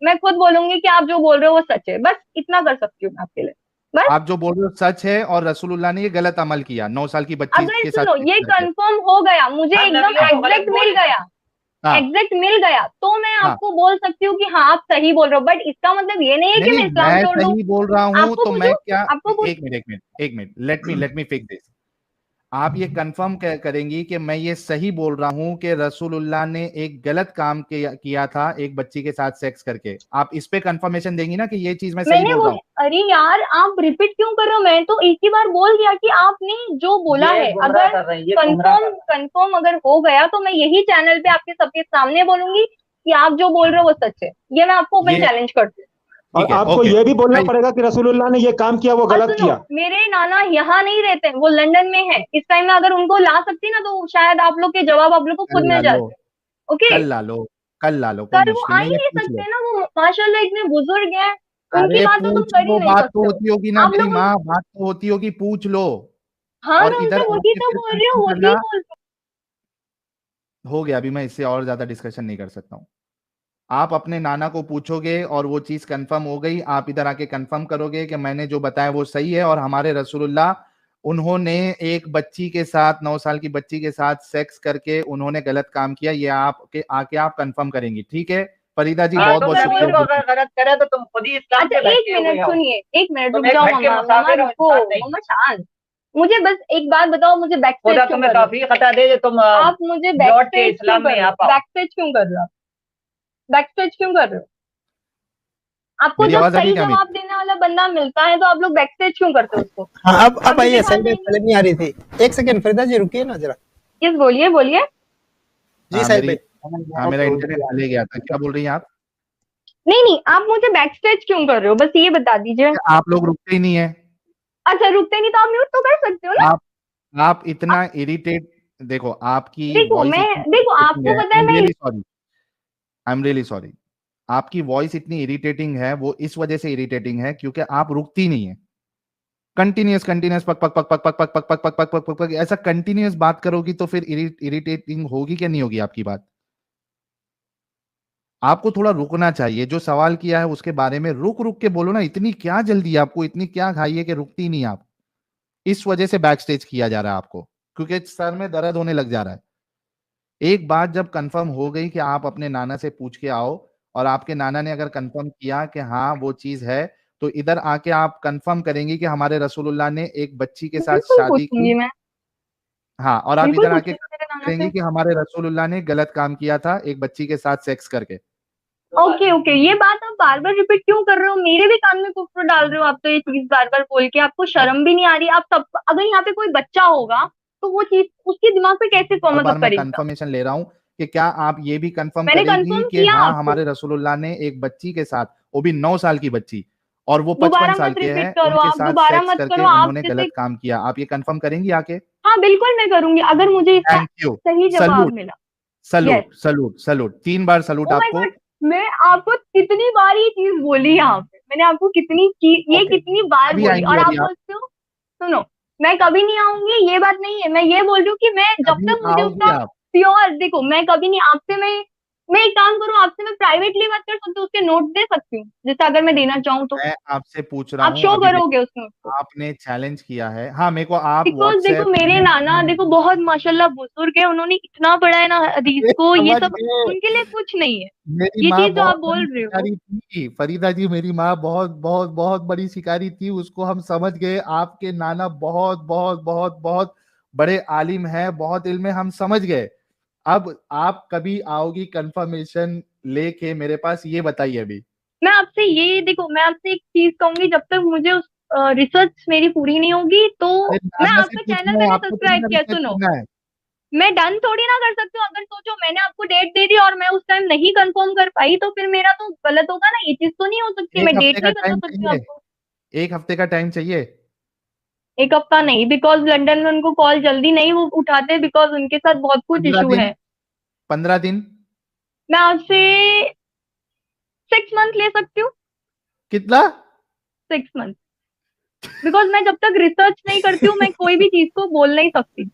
मैं खुद बोलूंगी कि आप जो बोल रहे हो वो सच है। बस इतना कर सकती हूँ मैं आपके लिए, बस। आप जो बोल रहे हो सच है और रसूलुल्लाह ने ये गलत अमल किया 9 साल की बच्ची अगर के साथ सुनो, सेक्स ये करके। कंफर्म हो गया, मुझे हर एकदम नबियों को गलत एग्जैक्ट बोल मिल दिया। गया, हाँ, एग्जैक्ट मिल गया, तो मैं हाँ, आपको बोल सकती हूँ कि हाँ आप सही बोल रहे हो। बट इसका मतलब ये नहीं है नहीं कि नहीं, मैं इस्लाम मैं छोड़ दूं। सही बोल रहा हूं आपको तो मैं पूछूं, क्या, आपको पूछ, एक मिनट, एक मिनट, एक minute, let me fix this. आप ये कंफर्म करेंगी कि मैं ये सही बोल रहा हूं कि रसूलुल्लाह ने एक गलत काम किया था एक बच्ची के साथ सेक्स करके? आप इस पे कंफर्मेशन देंगी ना कि ये चीज मैं सही मैंने बोल वो, रहा हूँ? अरे यार आप रिपीट क्यों कर रहे हो? मैं तो एक ही बार बोल दिया कि आपने जो बोला ये है। गुमराह अगर कर रहे हैं, ये गुमराह कर कंफर्म रहे हैं। कंफर्म अगर हो गया तो मैं यही चैनल पे आपके सबके सामने बोलूंगी कि आप जो बोल रहे हो वो सच है। ये मैं आपको ओपन ये चैलेंज करती हूँ। और ठीक है, आपको ओके। यह भी बोलना भाई, पड़ेगा कि रसूलुल्लाह ने ये काम किया, वो और गलत सुनो, किया। मेरे नाना यहाँ नहीं रहते, वो लंदन में है इस टाइम में। अगर उनको ला सकती ना तो शायद आप लोग के जवाब आप लोग को खुद कल ला मिल लो, जाते। ओके, कल ला लो, कल ला लो, कोई कल वो मुश्किल आ ही नहीं है, नहीं पूछ लो। सकते ना, वो माशाल्लाह इतने बुजुर्ग हैं, उनकी अरे बात तो तुम पूछ कर ही लो, नहीं बात तो सकते हो। होती होगी ना आप मेरी लोग माँ, बात तो होती होगी, पूछ लो। हाँ, और मैं इधर उनसे वही आके तो फिर बोल रही हूँ, कंफर्म वही करना। बोल। हो गया, अभी मैं इससे और ज्यादा डिस्कशन नहीं कर सकता हूँ। आप अपने नाना को पूछोगे और वो चीज कंफर्म हो गई, आप इधर आके कंफर्म करोगे कि मैंने जो बताया वो सही है और हमारे रसूलुल्लाह उन्होंने एक बच्ची के साथ, 9 साल की बच्ची के साथ सेक्स करके उन्होंने गलत काम किया, ये आपके आके आप कंफर्म करेंगे, ठीक है? फरीदा जी, हाँ, बहुत तो बहुत मैं मैं बोल बोल शुक्रिया। रही रहा हूँ। हूँ अगर गलत करे तो तुम खुद ही इस्लाम अच्छा, के एक भटके हुए मिनट हो। सुनिए, एक मिनट तुम रुक एक जाओ भटके मम्मा, मम्मा मुसाफिर हो, रुको, इंसान नहीं। मम्मा शांत। मुझे बस एक बात बताओ, मुझे बैक खुदा स्टेज क्यों तुम्हें कर रहे हो? तौफीक अता दे जो तुम आप मुझे बैक लौट के स्टेज क्यों इस्लाम कर में रहे आ हो? पाओ। बैक स्टेज क्यों कर रहे हो? बैक स्टेज क्यों कर रहे हो? आपको मेरी जब आवाज आ रही है सही क्या मेरी? जवाब देने वाला बंदा मिलता है तो आप लोग बैक स्टेज क्यों करते हो उसको? हाँ अब अभी आइए, दिखा सही में देंगे। पहले नहीं आ रही थी। एक सेकंड फरीदा जी, रुकिए ना जरा। यस, बोलिए बोलिए। जी हाँ साहिब मेरी, भाई। हाँ मेरा इंटरनेट चले गया था, क्या बोल रही हैं आप? नहीं नहीं, आप मुझे बैक स्टेज क्यों कर रहे हो, बस ये बता दीजिए। आप लोग रुकते ही नहीं है। अच्छा, रुकते नहीं तो आप म्यूट तो कर सकते हो ना। आप आप इतना इरिटेट देखो आपकी देखो वॉइस मैं इतनी देखो irritating आपको है, पता है मैं आई एम रियली सॉरी, आपकी वॉइस इतनी इरिटेटिंग है, वो इस वजह से इरिटेटिंग है क्योंकि आप रुकती नहीं है, कंटिन्यूस कंटिन्यूस पक पक पक पक पक पक पक पक पक पक पक पक पक ऐसा कंटिन्यूस बात करोगी तो फिर इरिटेटिंग होगी क्या, नहीं होगी आपकी बात? आपको थोड़ा रुकना चाहिए, जो सवाल किया है उसके बारे में रुक रुक के बोलो ना, इतनी क्या जल्दी है आपको, इतनी क्या खाई है कि रुकती नहीं आप? इस वजह से बैक स्टेज किया जा रहा है आपको, क्योंकि सर में दर्द होने लग जा रहा है। एक बात जब कंफर्म हो गई कि आप अपने नाना से पूछ के आओ, और आपके नाना ने अगर कंफर्म किया कि हाँ वो चीज है, तो इधर आके आप कंफर्म करेंगे कि हमारे रसूलुल्लाह ने एक बच्ची के साथ बिल्कुल शादी पूछूंगी, की। मैं हाँ, और आप बिल्कुल इधर आके पूछूंगी मेरे नाना करेंगे से। कि हमारे रसूलुल्लाह ने गलत काम किया था एक बच्ची के साथ सेक्स करके। ओके ओके, ये बात आप बार बार रिपीट क्यों कर रहे हो? मेरे भी कान में कुफ्र डाल रहे हो आप तो, ये चीज बार बार बोल के आपको शर्म भी नहीं आ रही? आप सब, अगर यहाँ पे कोई बच्चा होगा तो वो चीज उसके दिमाग पे कैसे हर बार मतलब मैं करेगा? कंफर्मेशन ले रहा हूँ कि क्या आप ये भी कंफर्म मैंने करेगी कंफर्म कि किया हाँ आपको। हमारे रसूलुल्लाह ने एक बच्ची के साथ, वो भी 9 साल की बच्ची, और वो 55 दोबारा साल मत के रिपीट हैं, करो, उनके आप साथ दोबारा सेक्स मत करके करो। आप उन्होंने जैसे, गलत काम किया, आप ये कंफर्म करेंगी आके? हाँ बिल्कुल मैं करूंगी अगर मुझे इसका थैंक यू, सही जवाब सलूट मिला। Yes. Salute salute salute, 3 bar salute oh my आपको। गॉड, मैं आपको कितनी बार ये चीज बोली यहाँ पे, मैंने आपको कितनी चीज ये ओके, कितनी बार कभी बोली, आएंगी और आप अभी आप? बोलते हो। सुनो, मैं कभी नहीं आऊंगी ये बात नहीं है, मैं ये बोल रही हूँ कि मैं जब कभी तक मुझे आओगी उसका आप? प्योर, देखो मैं कभी नहीं आपसे, मैं एक काम करूँ, आपसे मैं प्राइवेटली बात कर सकती हूँ, उसके नोट दे सकती हूँ, जैसे अगर मैं देना चाहूँ तो मैं आपसे पूछ रहा आप हूँ शो अभी, करोगे उस नोट देखो को? आपने चैलेंज किया है, हाँ मेरे को आप बिकॉज देखो व्हाट्सएप मेरे नाना देखो बहुत माशाल्लाह बुजुर्ग है, उन्होंने इतना पढ़ा है ना हदीस को, ये समझ सब गए। उनके लिए कुछ नहीं है। मेरी ये माँ चीज जो बहुत आप बड़ी बोल रहे हो, शिकारी थी फरीदा जी, मेरी माँ बहुत बहुत बहुत बड़ी शिकारी थी, उसको हम समझ गए। आपके नाना बहुत बहुत बहुत बहुत बड़े आलिम हैं, बहुत इल्म है, हम समझ गए। अब आप कभी आओगी कंफर्मेशन लेके मेरे पास, ये बताइए अभी। मैं आपसे ये देखो, मैं आपसे एक चीज कहूंगी, जब तक मुझे उस रिसर्च मेरी पूरी नहीं होगी तो अरे मैं नाना से आपका चैनल पूछना है मैंने आपको, थोड़ी सब्सक्राइब ना किया, रिसर्च सुनो, करना है। मैं डन थोड़ी ना कर सकती हूँ। अगर सोचो मैंने आपको डेट दे दी और मैं उस टाइम नहीं कंफर्म कर पाई तो फिर मेरा तो गलत होगा ना, ये चीज तो नहीं हो सकती, मैं एक डेट हफ्ते का नहीं बता टाइम सकती हूँ चाहिए, आपको। एक हफ्ते का टाइम चाहिए। एक हफ्ता नहीं, बिकॉज लंदन में उनको कॉल जल्दी नहीं वो उठाते, बिकॉज उनके साथ बहुत कुछ 15 इशू दिन, है। 15 दिन। मैं आपसे 6 मंथ ले सकती हूँ, कितना? 6 मंथ, बिकॉज मैं जब तक रिसर्च नहीं करती हूँ मैं कोई भी चीज को बोल नहीं सकती।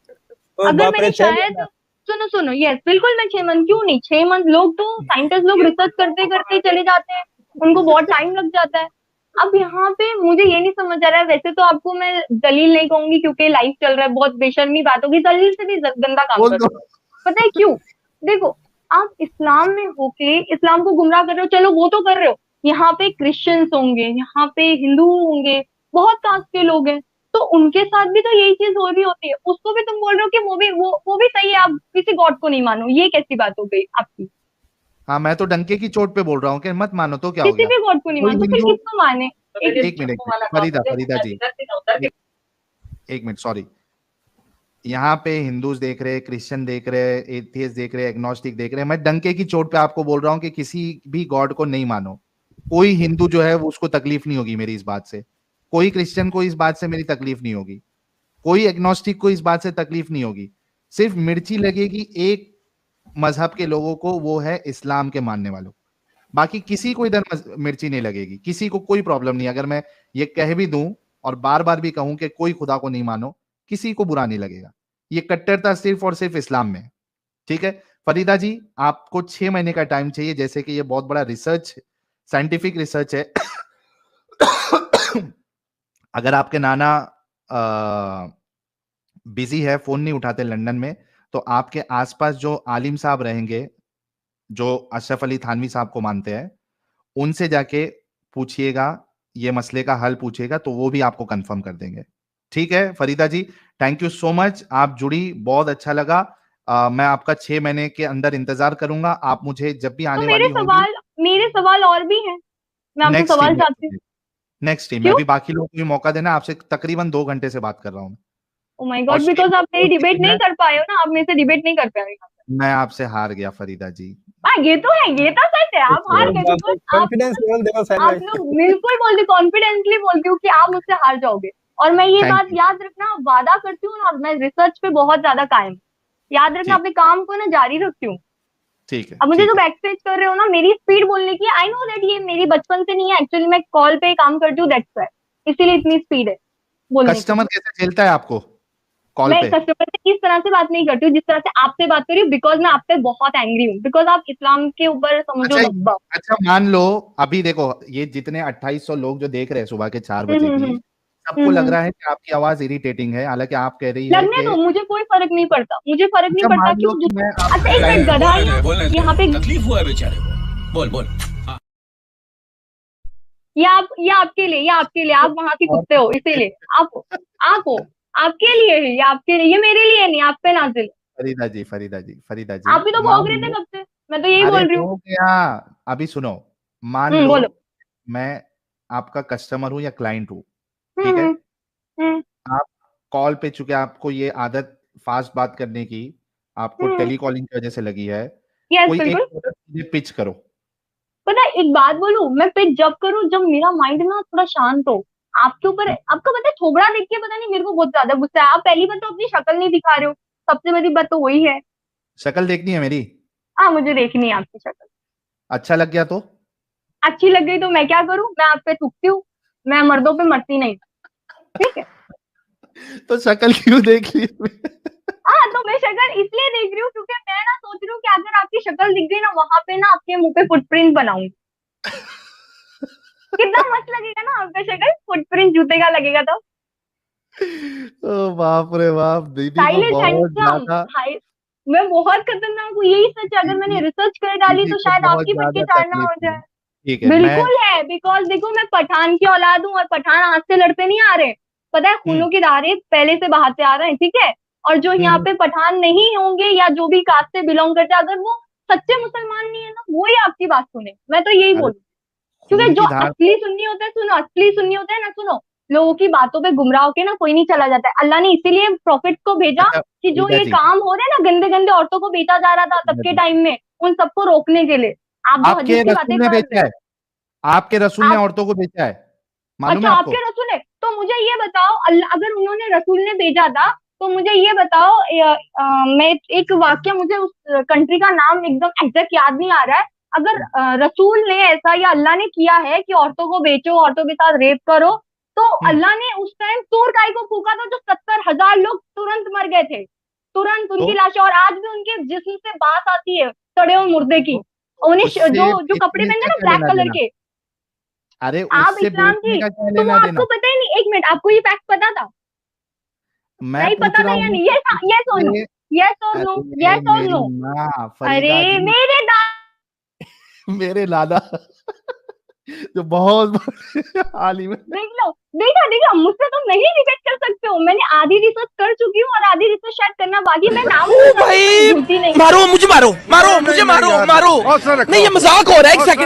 ओ अगर बाप रे, मैंने 6 महीना? शायद, सुनो सुनो, यस बिल्कुल मैं 6 मंथ, क्यों नहीं 6 मंथ, लोग तो साइंटिस्ट लोग रिसर्च करते करते चले जाते हैं, उनको बहुत टाइम लग जाता है। अब यहाँ पे मुझे ये नहीं समझ आ रहा है, वैसे तो आपको मैं दलील नहीं कहूंगी क्योंकि लाइव चल रहा है, बहुत बेशर्मी बात होगी, दलील से भी गंदा काम बोल दो। करोगे। पता है क्यों? देखो, आप इस्लाम में होके इस्लाम को गुमराह कर रहे हो, चलो वो तो कर रहे हो, यहाँ पे क्रिश्चियंस होंगे, यहाँ पे हिंदू होंगे, बहुत कास्ट के लोग हैं, तो उनके साथ भी तो यही चीज हो रही होती है, उसको भी तुम बोल रहे हो कि वो भी सही है, आप किसी गॉड को नहीं मानो, ये कैसी बात हो गई आपकी? हाँ, मैं तो डंके की चोट पे बोल रहा हूँ कि मत मानो तो क्या हो किसी गया? भी गॉड को नहीं कोई मानते, फिर हिंदू, किसको माने? एक मिनट फरीदा, फरीदा जी, एक मिनट सॉरी, यहाँ पे हिंदूज देख रहे, क्रिश्चियन देख रहे, एथियस्ट देख रहे, एग्नोस्टिक देख रहे, मैं डंके की चोट पे आपको बोल रहा हूँ कि किसी भी गॉड को नहीं मानो। कोई हिंदू जो है वो उसको तकलीफ नहीं होगी मेरी इस बात से, कोई क्रिश्चियन को इस बात से मेरी तकलीफ नहीं होगी, कोई एग्नोस्टिक को इस बात से तकलीफ नहीं होगी। सिर्फ मिर्ची लगेगी एक मजहब के लोगों को, वो है इस्लाम के मानने वालों, बाकी किसी को इधर मिर्ची नहीं लगेगी, किसी को कोई प्रॉब्लम नहीं। अगर मैं ये कह भी दूं और बार बार भी कहूं कि कोई खुदा को नहीं मानो, किसी को बुरा नहीं लगेगा। ये कट्टरता सिर्फ और सिर्फ इस्लाम में है। ठीक है फरीदा जी, आपको 6 महीने का टाइम चाहिए, जैसे कि ये बहुत बड़ा रिसर्च, साइंटिफिक रिसर्च है। अगर आपके नाना बिजी है, फोन नहीं उठाते लंदन में, तो आपके आसपास जो आलिम साहब रहेंगे, जो अशरफ अली थानवी साहब को मानते हैं, उनसे जाके पूछिएगा, ये मसले का हल पूछिएगा, तो वो भी आपको कंफर्म कर देंगे। ठीक है फरीदा जी, थैंक यू सो मच, आप जुड़ी, बहुत अच्छा लगा। मैं आपका 6 महीने के अंदर इंतजार करूंगा, आप मुझे जब भी तो आने वाली होंगी। मेरे सवाल और भी हैं, मैं आपसे नेक्स्ट सवाल टीम, चाहती हूँ। नेक्स्ट टीम, मैं क्यों? भी बाकी लोगों को भी मौका देना, आपसे तकरीबन 2 घंटे से बात कर रहा हूँ। ओ माय और गॉड, शेर बिकॉज आप मेरी दोस्त डिबेट टीम नहीं है, कर पाए हो ना, आप मेरे से डिबेट नहीं कर पाए हो। मैं आपसे हार गया फरीदा जी। हाँ ये तो है, ये तो सच है, आप हार ओ गए, बाप रे, बिकॉज कॉन्फिडेंस लेवल देखो साहिल आप भाई। लोग बिल्कुल बोलते, कॉन्फिडेंटली बोलती हूँ कि आप मुझसे हार जाओगे, और मैं ये थैंक बात यू, याद रखना, वादा करती हूँ, और मैं रिसर्च पे बहुत ज्यादा कायम हूँ। याद रखना, अपने काम को ना जारी रखती ठीक है। अब मुझे ठीक जो है। बैक स्टेज कर रहे हो ना, मेरी स्पीड बोलने की, आई नो दैट ये मेरी बचपन से नहीं है, एक्चुअली मैं कॉल पे काम करती हूँ, दैट्स व्हाई, इसीलिए इतनी स्पीड है बोलने की। कस्टमर कैसे झेलता है आपको कॉल मैं पे? कस्टमर से इस तरह से बात नहीं करती हूँ जिस तरह से आपसे बात कर रही हूँ, बिकॉज मैं आप पे बहुत एंग्री हूँ, बिकॉज आप इस्लाम के ऊपर समझो अच्छा, दबा। अच्छा मान लो अभी देखो ये जितने 2800 लोग जो देख रहे हैं सुबह के 4 बजे भी, सबको लग रहा है कि आपकी आवाज इरिटेटिंग है, हालांकि आप कह रही है लगने कि दो, मुझे कोई फर्क नहीं पड़ता, मुझे फर्क नहीं अच्छा पड़ता मान लो क्यों। कि मैं अच्छा एक मिनट, गधा है यहाँ पे, तकलीफ हुआ है बेचारे को, बोल बोल। ये आपके लिए, ये आपके लिए, आप वहां के कुत्ते हो इसीलिए, आप हो, आपके लिए है ये, आपके लिए, ये मेरे लिए नहीं, आप पे नाजिल। फरीदा जी, फरीदा जी, फरीदा जी, आप भी तो भोग रहे थे कब से, मैं तो यही अरे बोल रही हूँ। हो गया, अभी सुनो, मान लो बोलो। मैं आपका कस्टमर हूँ या क्लाइंट हूँ, हम्म ठीक है, हम्म हम्म आप कॉल पे, चूंकि आपको ये आदत फास्ट बात करने की आपको हम्म, टेलीकॉलिंग की वजह से लगी है, यस कोई एक बिल्कुल। पिच करो। पता है एक बात बोलूं, मैं पिच जब करूं जब मेरा माइंड ना थोड़ा शांत हो। आपके ऊपर, आपको पता है थोबड़ा देख के पता नहीं मेरे को बहुत ज्यादा गुस्सा है, आप पहली बात तो अपनी शक्ल नहीं दिखा रहे हो, सबसे बड़ी बात तो वही है। शक्ल देखनी है मेरी? हाँ मुझे देखनी है आपकी शक्ल। अच्छा लग गया तो? अच्छी लग गई तो मैं क्या करूं, मैं आप पे थूकती हूँ, मैं मर्दों पे मरती नहीं, ठीक है। तो शक्ल क्यों देख ली? हाँ तो मैं शक्ल इसलिए देख रही हूँ क्योंकि मैं ना सोच रही हूँ कि अगर आपकी शक्ल दिख गई ना, वहां पे ना आपके मुंह पे फुटप्रिंट बनाऊंगी। कितना मस्त लगेगा ना आपका शक्ल, फुटप्रिंट जूते का लगेगा तो। ओ बाप रे बाप, दीदी को स्टाइलिश बहुत हैंडसम ज्यादा, हाई, मैं बहुत खतरनाक हूँ, यही सच है, अगर मैंने दीदी रिसर्च कर डाली दीदी तो को शायद बहुत आपकी बनके ज्यादा चाड़ना तकलीफ हो हुई। जाए। ठीक है, मैं बिल्कुल है, बिकॉज देखो मैं पठान की औलाद हूँ, और पठान आज से लड़ते नहीं आ रहे, पता है खूनों की धारे पहले से बहाते आ रहे हैं, ठीक है। और जो यहाँ पे पठान नहीं होंगे या जो भी कास्ट से बिलोंग करते हैं, अगर वो सच्चे मुसलमान नहीं है ना, वो ही आपकी बात सुने, मैं तो यही अरे बोलूँ। क्योंकि खून जो की धार, असली सुन्नी होते हैं, सुनो असली सुन्नी होते हैं ना, सुनो, लोगों की बातों पे गुमराह होके ना कोई नहीं चला जाता है, अल्लाह ने इसीलिए प्रॉफिट को भेजा अच्छा कि जो फरीदा ये जी, काम हो रहे हैं ना, गंदे गंदे औरतों को बेचा जा रहा था तब फरीदा के जी, टाइम में, उन सबको रोकने के लिए। आप जो आपके हदीस की बातें रसूल ने कर रहे बेचा हो, है, आपके रसूल ने आप, औरतों को बेचा है, मालूम अच्छा है आपको? आपके रसूल है तो मुझे ये बताओ, अल्लाह अगर उन्होंने रसूल ने भेजा था तो मुझे ये बताओ, मैं एक वाक्य, मुझे उस कंट्री का नाम एकदम एग्जैक्ट याद नहीं आ रहा है, अगर रसूल ने ऐसा या अल्लाह ने किया है कि औरतों को बेचो, औरतों के साथ रेप करो, तो अल्लाह ने उस टाइम तूर गाय को फूका था, जो 70,000 लोग तुरंत मर गए थे, तुरंत उनकी तो लाशें, और आज भी उनके जिस्म से बास आती है सड़े हुए मुर्दे की। उन्हें उससे जो जो कपड़े बेचने पहनते का हैं ना क्या ब्लैक लेना कलर देना? के, अरे आप उससे इस्लाम बेचने की, का क्या तो वो लेना आपको देना? पता ही नहीं, एक मिनट, आपको ये फैक्ट पता था, मैं नहीं पूछ पता रहा था या हूँ नहीं, यस और नो, उससे, यस और नो, अरे यस और मेरी नो। माँ अरे फरीदा जी, मेरे मेरे लाला जो बहुत बड़े आलिम है। देख लो, देखा देखा, मुझसे तुम नहीं डिबेट कर सकते हो, मैंने आधी रिसर्च कर चुकी हूँ और आधी रिसर्च शायद करना बाकी है, मैं नाम ओ नहीं भाई, झूठी नहीं। मारो मुझे, मारो मुझे, मारो मारो, नहीं ये मजाक हो रहा है, एक सेकंड।